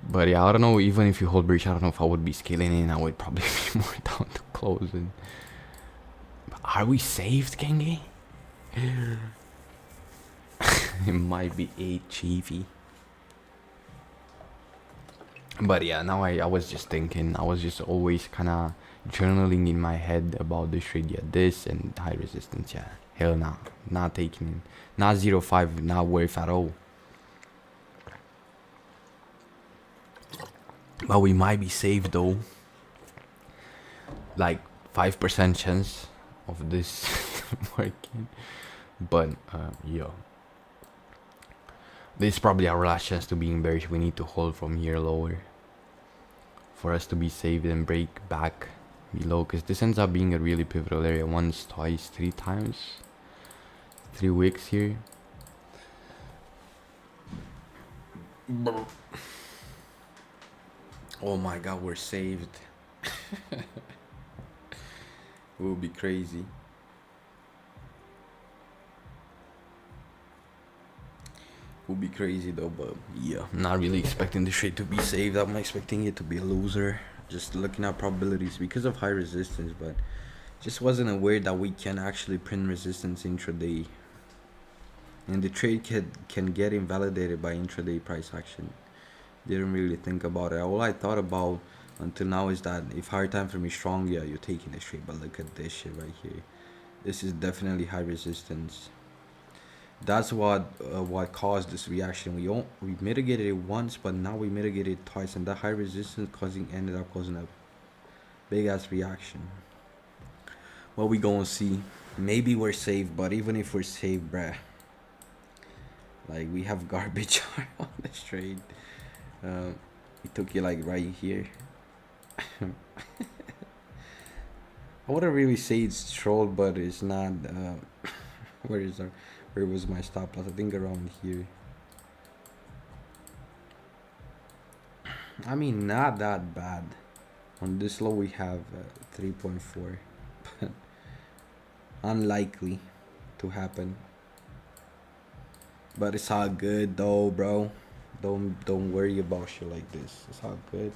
But yeah, I don't know. Even if you hold bearish, I don't know if I would be scaling in. I would probably be more down to closing. But are we saved, Gengi? It might be 8 chiefy. But yeah, now I was just thinking. I was just always kind of journaling in my head about this trade. Yeah, this and high resistance. Yeah, hell nah. Not taking it. Not 0.5. Not worth at all. But we might be saved though. Like 5% chance of this working. But yeah. This is probably our last chance to being bearish. We need to hold from here lower for us to be saved and break back below, because this ends up being a really pivotal area. Once, twice, 3 times. 3 wicks here. Oh my god, we're saved. It will be crazy. Would be crazy though, but yeah, I'm not really expecting the trade to be saved. I'm expecting it to be a loser. Just looking at probabilities because of high resistance, but just wasn't aware that we can actually print resistance intraday, and the trade can get invalidated by intraday price action. Didn't really think about it. All I thought about until now is that if higher time frame is strong, yeah, you're taking the trade. But look at this shit right here. This is definitely high resistance. That's what caused this reaction. We mitigated it once, but now we mitigated it twice, and that high resistance ended up causing a big ass reaction. What we gonna see? Maybe we're safe, but even if we're safe, bruh, like we have garbage on this trade. It took you like right here. I wouldn't really say it's troll, but it's not. Where was my stop loss? I think around here. I mean, not that bad. On this low we have 3.4. Unlikely to happen. But it's all good though, bro. Don't worry about shit like this. It's all good.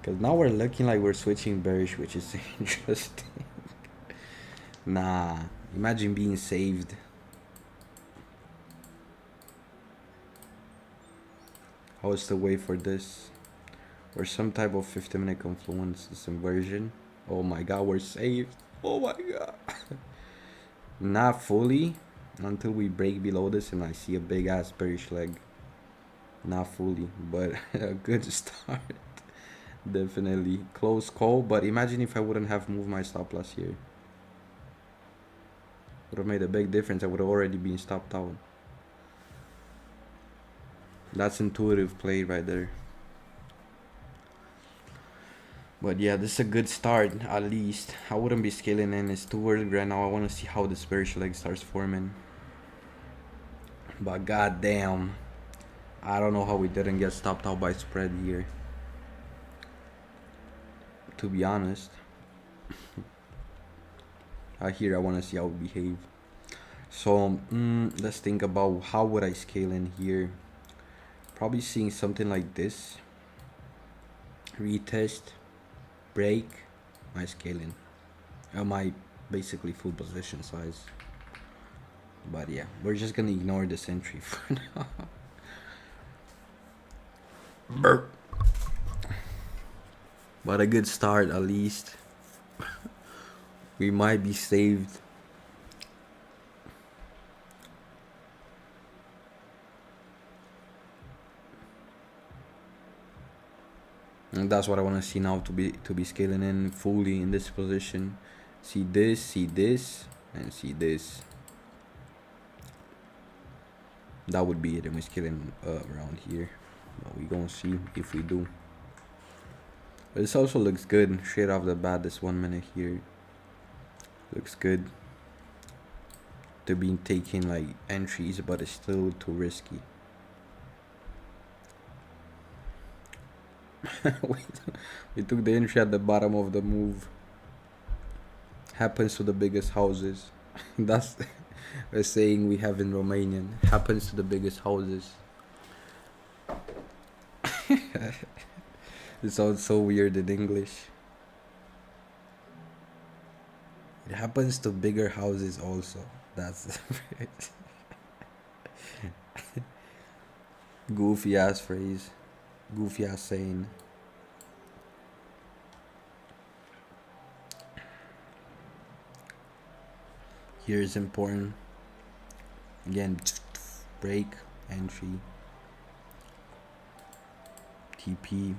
Because now we're looking like we're switching bearish, which is interesting. Nah, imagine being saved. I was to wait for this. Or some type of 50-minute confluence, this inversion. Oh my god, we're saved. Oh my god. Not fully until we break below this and I see a big ass bearish leg. Not fully, but a good start. Definitely close call, but imagine if I wouldn't have moved my stop loss here. Would have made a big difference. I would have already been stopped out. That's intuitive play right there. But yeah, this is a good start at least. I wouldn't be scaling in. It's too early right now. I want to see how this bearish leg starts forming. But goddamn, I don't know how we didn't get stopped out by spread here. To be honest. Here I want to see how it behave. So let's think about how would I scale in here. Probably seeing something like this. Retest, break, my scaling. My basically full position size. But yeah, we're just gonna ignore this entry for now. Burp. But a good start at least. We might be saved. And that's what I want to see now, to be scaling in fully in this position. See this, and see this. That would be it, and we're scaling around here. But we gonna see if we do. But this also looks good straight off the bat. This 1 minute here looks good to be taking like entries, but it's still too risky. We took the entry at the bottom of the move. Happens to the biggest houses. That's a saying we have in Romanian. Happens to the biggest houses. It sounds so weird in English. It happens to bigger houses also. That's goofy ass phrase. Goofy ass saying. Here is important. Again, break, entry, TP,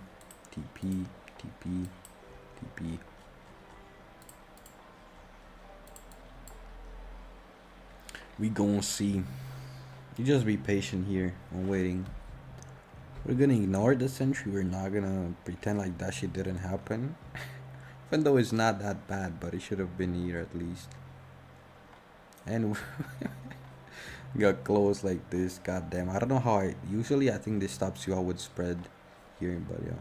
TP, TP, TP. We gon' see. You just be patient here. I'm waiting. We're gonna ignore this entry. We're not gonna pretend like that shit didn't happen. Even though it's not that bad, but it should have been here at least. And got close like this. Goddamn. I don't know how usually I think this stops you out with spread here, but yeah.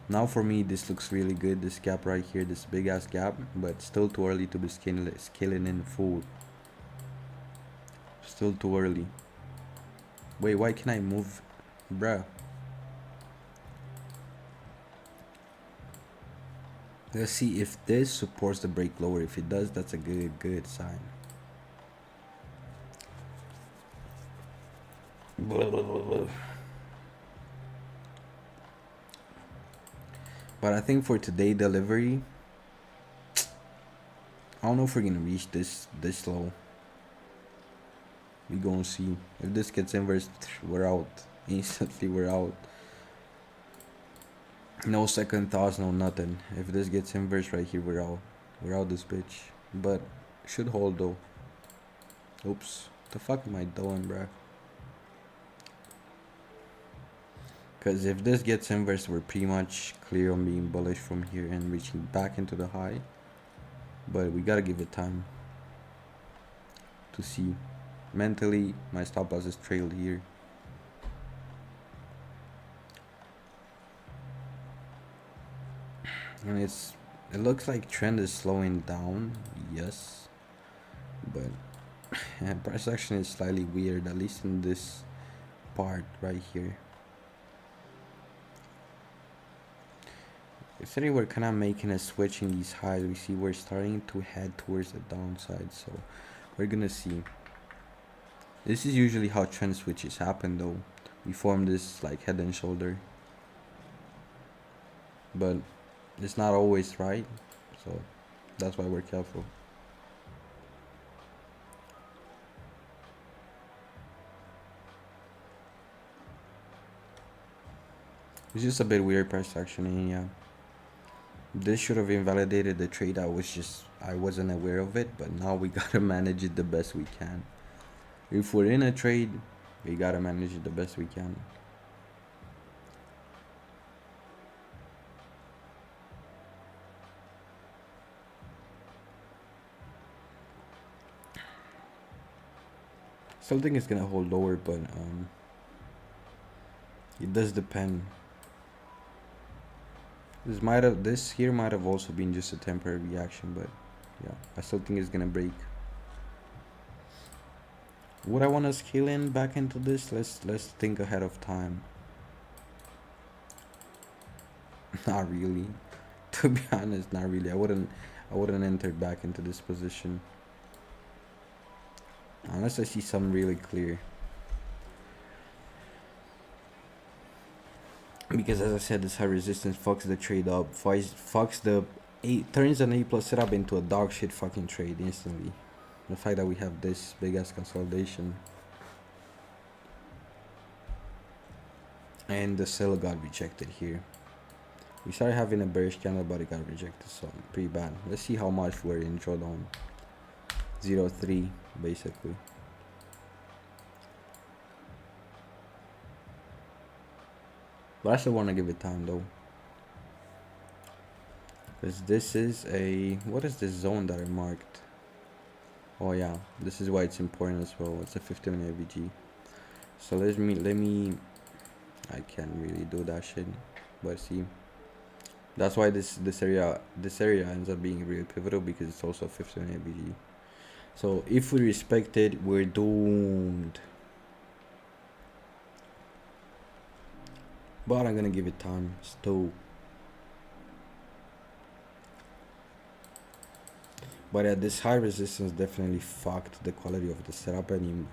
Now for me, this looks really good. This gap right here, this big ass gap, but still too early to be scaling in full. Still too early. Wait, why can I move? Bruh. Let's see if this supports the break lower. If it does, that's a good sign. Blah, blah, blah, blah. But I think for today delivery, I don't know if we're gonna reach this low. We gonna see. If this gets inverse, we're out. Instantly we're out. No second thoughts, no nothing. If this gets inverse right here, we're out. We're out this bitch. But should hold though. Oops. What the fuck am I doing, bruh? Because if this gets inverse, we're pretty much clear on being bullish from here and reaching back into the high. But we gotta give it time to see. Mentally, my stop loss is trailed here. And it looks like trend is slowing down, yes. But price action is slightly weird, at least in this part right here. Considering we're kind of making a switch in these highs, we see we're starting to head towards the downside, so we're gonna see. This is usually how trend switches happen though. We form this like head and shoulder, but it's not always right, so that's why we're careful. It's just a bit weird price action, and yeah. This should have invalidated the trade. I wasn't aware of it, but now we gotta manage it the best we can. If we're in a trade, we gotta manage it the best we can. Still think it's gonna hold lower, but it does depend. This here might have also been just a temporary reaction, but yeah, I still think it's gonna break. Would I want to scale in back into this? Let's think ahead of time. Not really. To be honest, not really. I wouldn't enter back into this position unless I see something really clear. Because as I said, this high resistance fucks the trade up. Turns an A plus setup into a dog shit fucking trade instantly. The fact that we have this big ass consolidation. And the sell got rejected here. We started having a bearish candle, but it got rejected, so pretty bad. Let's see how much we're in drawdown. 0.3 basically. But I still want to give it time though, because this is a, what is this zone that I marked? Oh yeah, this is why it's important as well. It's a 50-minute AVG. So let me I can't really do that shit, but see, that's why this area ends up being really pivotal, because it's also a 50-minute AVG. So if we respect it, we're doomed. But I'm gonna give it time still. But yeah, this high resistance definitely fucked the quality of the setup, and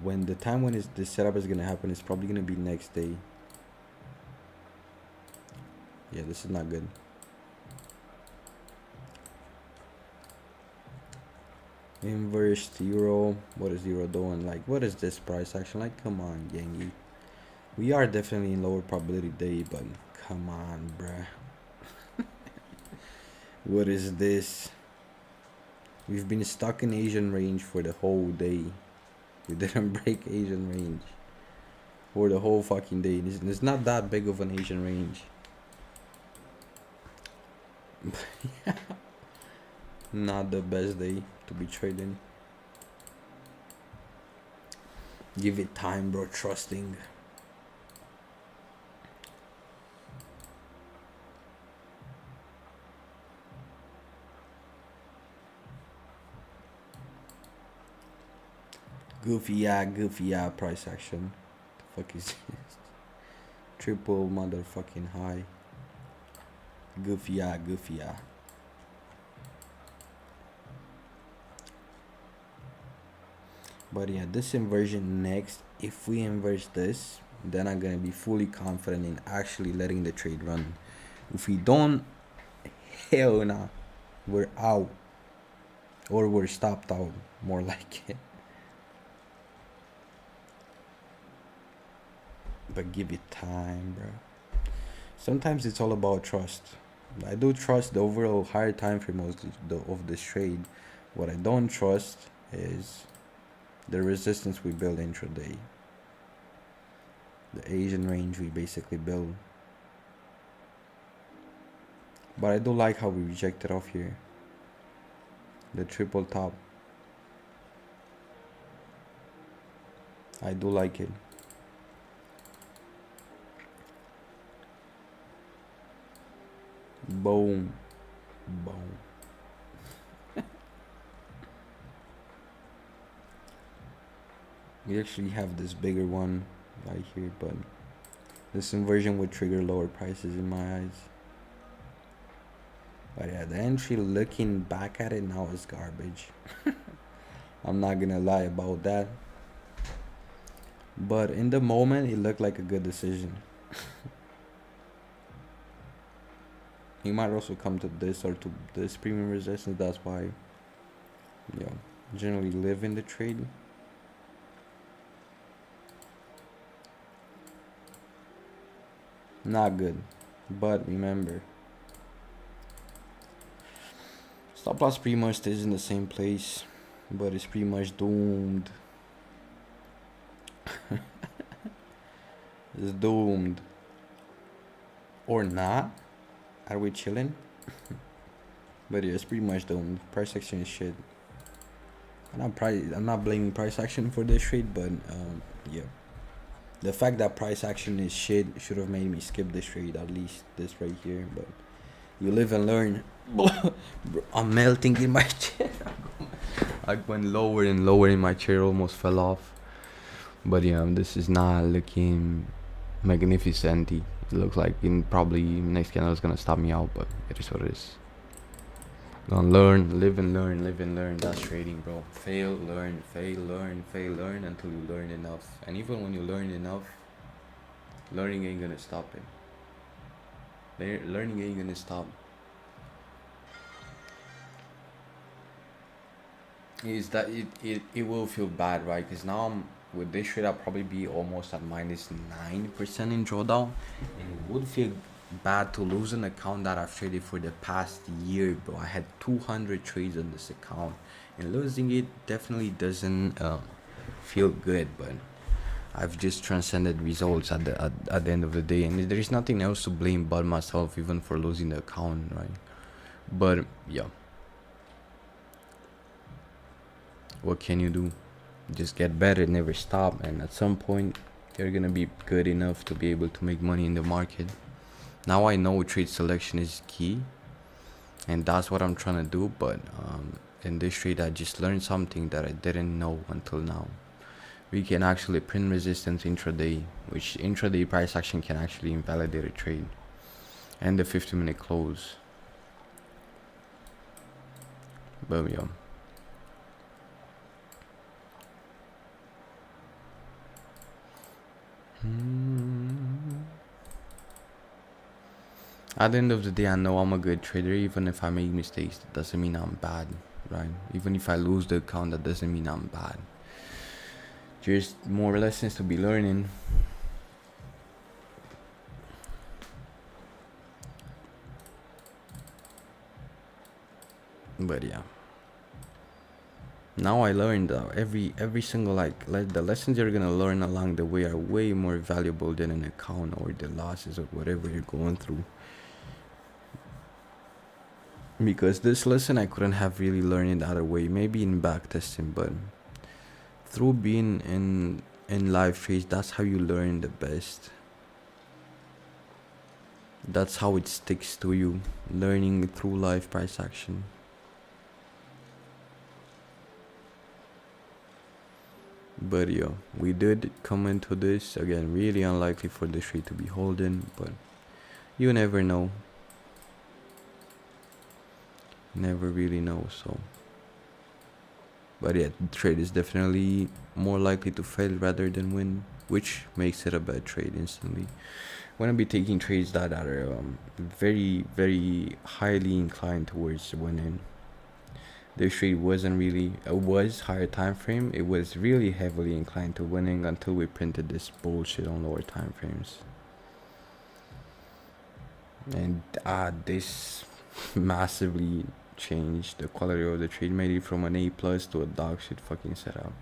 when the time when this setup is gonna happen, it's probably gonna be next day. Yeah, this is not good. Inverse euro. What is euro doing? Like, what is this price action? Like, come on, Yangi. We are definitely in lower probability day, but come on, bruh. What is this? We've been stuck in Asian range for the whole day. We didn't break Asian range for the whole fucking day. It's not that big of an Asian range. Not the best day to be trading. Give it time, bro. Trusting. Goofy yeah, price action. The fuck is this? Triple motherfucking high. Goofy yeah. But yeah, this inversion next, if we inverse this, then I'm gonna be fully confident in actually letting the trade run. If we don't, hell nah, we're out. Or we're stopped out, more like it. But give it time, bro. Sometimes it's all about trust. I do trust the overall higher time frame of this trade. What I don't trust is the resistance we build intraday. The Asian range we basically build. But I do like how we rejected off here. The triple top. I do like it. Boom. We actually have this bigger one right here, but this inversion would trigger lower prices in my eyes. But yeah, the entry, looking back at it now, is garbage. I'm not gonna lie about that. But in the moment, it looked like a good decision. You might also come to this or to this premium resistance. That's why, you know, generally live in the trade. Not good. But remember, stop loss pretty much stays in the same place, but it's pretty much doomed. It's doomed. Or not? Are we chilling? But yeah, it's pretty much doomed. Price action is shit. I'm not blaming price action for this trade, but yeah. The fact that price action is shit should have made me skip this trade, at least this right here, but you live and learn. I'm melting in my chair. I went lower and lower in my chair, almost fell off. But yeah, this is not looking magnificent. It looks like probably next candle is gonna stop me out, but it is what it is. Gonna learn, live and learn. That's trading, bro. Fail, learn until you learn enough. And even when you learn enough, learning ain't gonna stop it. Learning ain't gonna stop. Is that it will feel bad, right? Because now with this trade, I'll probably be almost at -9% in drawdown, and it would feel bad to lose an account that I've traded for the past year, bro. I had 200 trades on this account, and losing it definitely doesn't feel good. But I've just transcended results at the end of the day, and there's nothing else to blame but myself, even for losing the account, right? But yeah, what can you do? Just get better, never stop, and at some point you're gonna be good enough to be able to make money in the market. Now I know trade selection is key, and that's what I'm trying to do. But in this trade, I just learned something that I didn't know until now. We can actually print resistance intraday, which intraday price action can actually invalidate a trade, and the 50-minute close. But yeah. At the end of the day, I know I'm a good trader. Even if I make mistakes, that doesn't mean I'm bad, right? Even if I lose the account, that doesn't mean I'm bad. Just more lessons to be learning. But yeah, now I learned every single the lessons you're gonna learn along the way are way more valuable than an account or the losses or whatever you're going through. Because this lesson I couldn't have really learned it other way, maybe in back testing, but through being in live trades, that's how you learn the best. That's how it sticks to you, learning through live price action. But yeah, we did come into this again, really unlikely for the trade to be holding, but you never know. Never really know. So but yeah, the trade is definitely more likely to fail rather than win, which makes it a bad trade instantly. When I be taking trades that are very very highly inclined towards winning. This trade wasn't really, it was higher time frame, it was really heavily inclined to winning until we printed this bullshit on lower time frames. And this massively changed the quality of the trade, made it from an A plus to a dog shit fucking setup.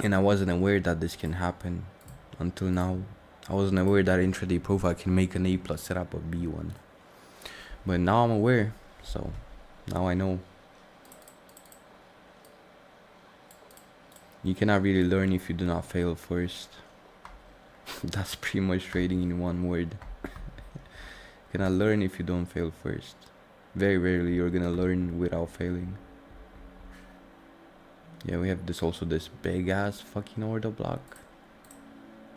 And I wasn't aware that this can happen until now. I wasn't aware that intraday profile can make an A plus setup of B1. But now I'm aware, so now I know. You cannot really learn if you do not fail first. That's pretty much trading in one word. You cannot learn if you don't fail first. Very rarely you're gonna learn without failing. Yeah, we have this big ass fucking order block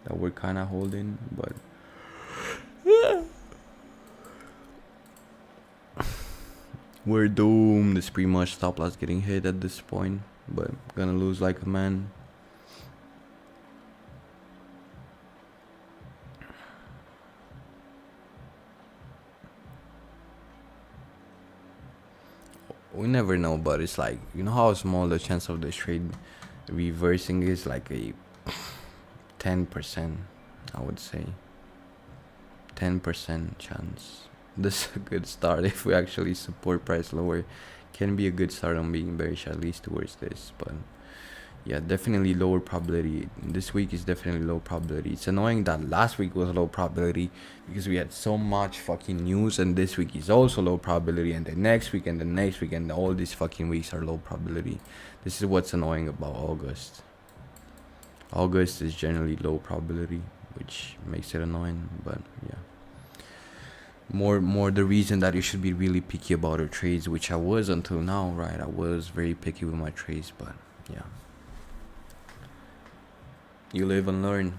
that we're kinda holding, but we're doomed. It's pretty much stop loss getting hit at this point, but gonna lose like a man. We never know, but it's like, you know how small the chance of the trade reversing is? Like a 10%, I would say. 10% chance. This is a good start. If we actually support price lower, can be a good start on being bearish, at least towards this. But yeah, definitely lower probability. This week is definitely low probability. It's annoying that last week was low probability because we had so much fucking news, and this week is also low probability, and the next week and the next week and all these fucking weeks are low probability. This is what's annoying about August. August is generally low probability, which makes it annoying. But yeah, more the reason that you should be really picky about your trades, which I was until now, right? I was very picky with my trades, but yeah, you live and learn.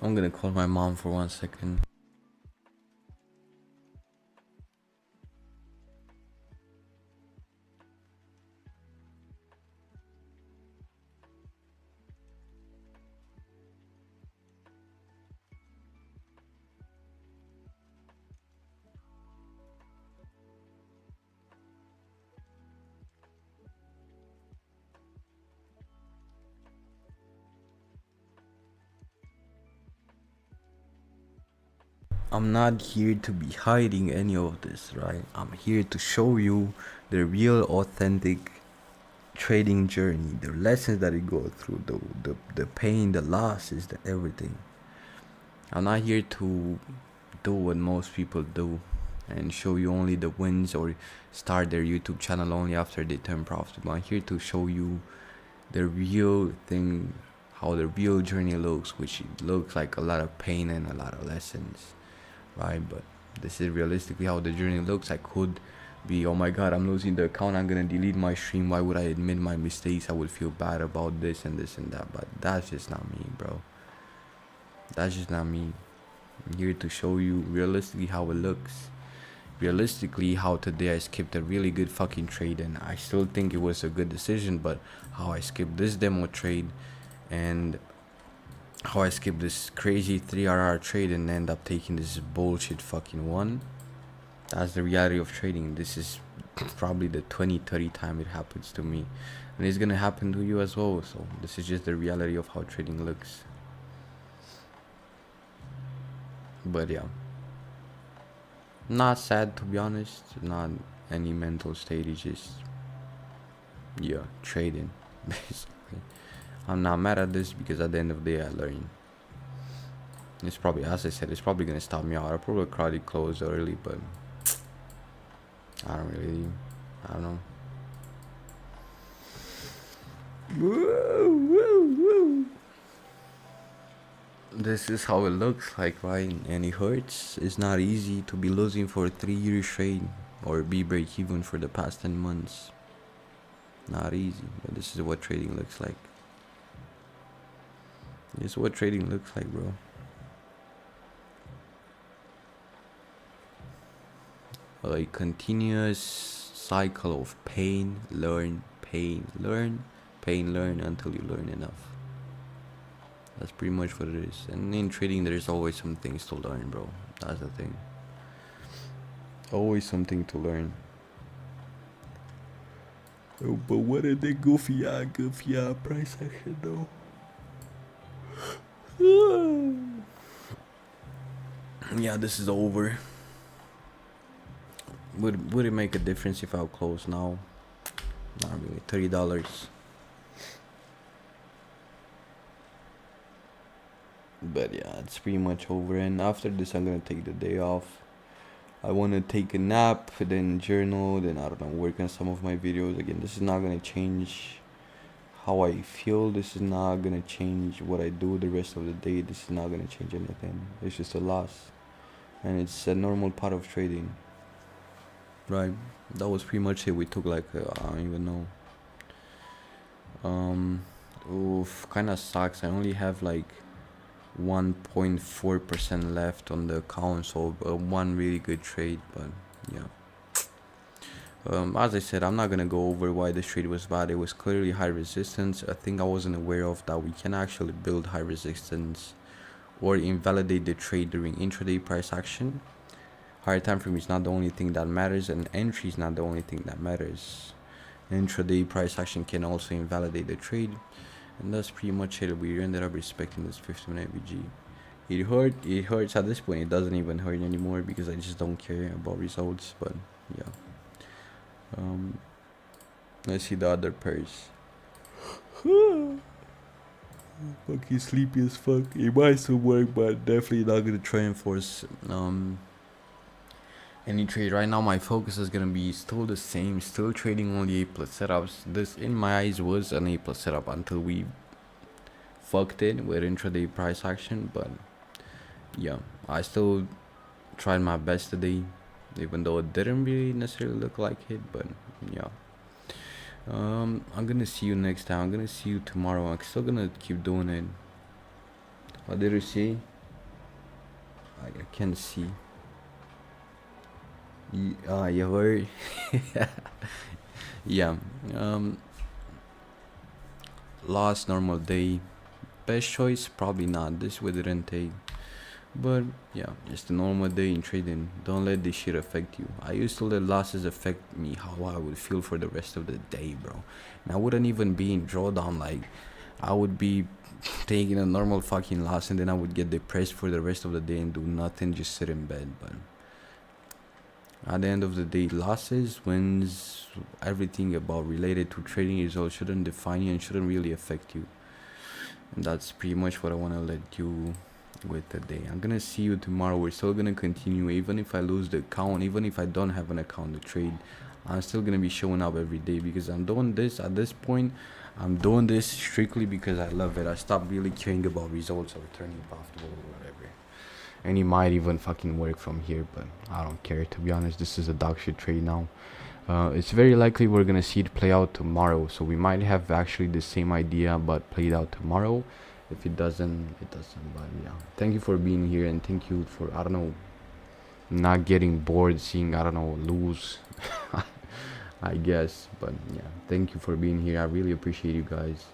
I'm gonna call my mom for 1 second. I'm not here to be hiding any of this, right? I'm here to show you the real authentic trading journey, the lessons that you go through, the pain, the losses, the everything. I'm not here to do what most people do and show you only the wins or start their YouTube channel only after they turn profitable. I'm here to show you the real thing, how the real journey looks, which looks like a lot of pain and a lot of lessons, right? But this is realistically how the journey looks. I could be, oh my god, I'm losing the account, I'm gonna delete my stream, why would I admit my mistakes, I would feel bad about this and this and that. But that's just not me, bro. That's just not me. I'm here to show you realistically how it looks, realistically how today I skipped a really good fucking trade, and I still think it was a good decision, but how I skipped this demo trade and how I skipped this crazy 3RR trade and end up taking this bullshit fucking one. That's the reality of trading. This is probably the 20-30 time it happens to me, and it's gonna happen to you as well. So this is just the reality of how trading looks. But yeah, not sad, to be honest, not any mental state. It's just, yeah, trading basically. I'm not mad at this because at the end of the day I learn. It's probably, as I said, it's probably gonna stop me out. I'll probably probably close early, but I don't know. This is how it looks like, right? And it hurts. It's not easy to be losing for 3 years straight or be break even for the past 10 months. Not easy, but this is what trading looks like. This is what trading looks like, bro. A continuous cycle of pain, learn, pain, learn, pain, learn until you learn enough. That's pretty much what it is. And in trading, there's always some things to learn, bro. That's the thing. Always something to learn. Oh, but what did they goofy price action though? Yeah, this is over. Would it make a difference if I'll close now? Not really. $30. But yeah, it's pretty much over, and after this I'm gonna take the day off. I want to take a nap, then journal, then I don't know, work on some of my videos. Again, this is not gonna change how I feel. This is not gonna change what I do the rest of the day. This is not gonna change anything. It's just a loss, and it's a normal part of trading, right? That was pretty much it. We took like I don't even know. Oof, kind of sucks. I only have like 1.4% left on the account, so one really good trade. But yeah, as I said, I'm not gonna go over why this trade was bad. It was clearly high resistance. A thing I wasn't aware of, that we can actually build high resistance or invalidate the trade during intraday price action. Higher time frame is not the only thing that matters, and entry is not the only thing that matters. Intraday price action can also invalidate the trade. And that's pretty much it. We ended up respecting this 50-minute VG. It hurts at this point. It doesn't even hurt anymore because I just don't care about results. But yeah, let's see the other pairs. Fucking sleepy as fuck. It might still work, but definitely not gonna try and force any trade. Right now my focus is gonna be still the same, still trading only A+ setups. This in my eyes was an A+ setup until we fucked it with intraday price action. But yeah, I still tried my best today, even though it didn't really necessarily look like it. But yeah, I'm gonna see you next time. I'm gonna see you tomorrow. I'm still gonna keep doing it. What did you see? I can't see. You heard? Yeah. Last normal day. Best choice? Probably not. This we didn't take. But yeah, just a normal day in trading. Don't let this shit affect you. I used to let losses affect me, how I would feel for the rest of the day, bro. And I wouldn't even be in drawdown. Like, I would be taking a normal fucking loss, and then I would get depressed for the rest of the day and do nothing, just sit in bed. But at the end of the day, losses, wins, everything about related to trading results shouldn't define you and shouldn't really affect you. And that's pretty much what I want to let you with today. I'm gonna see you tomorrow. We're still gonna continue, even if I lose the account, even if I don't have an account to trade. I'm still gonna be showing up every day, because I'm doing this at this point. I'm doing this strictly because I love it. I stopped really caring about results or turning profitable or whatever. And it might even fucking work from here, but I don't care, to be honest. This is a dog shit trade now. It's very likely we're gonna see it play out tomorrow, so we might have actually the same idea but played out tomorrow. If it doesn't, it doesn't. But yeah, thank you for being here, and thank you for, I don't know, not getting bored seeing, I don't know, lose. I guess. But yeah, thank you for being here. I really appreciate you guys.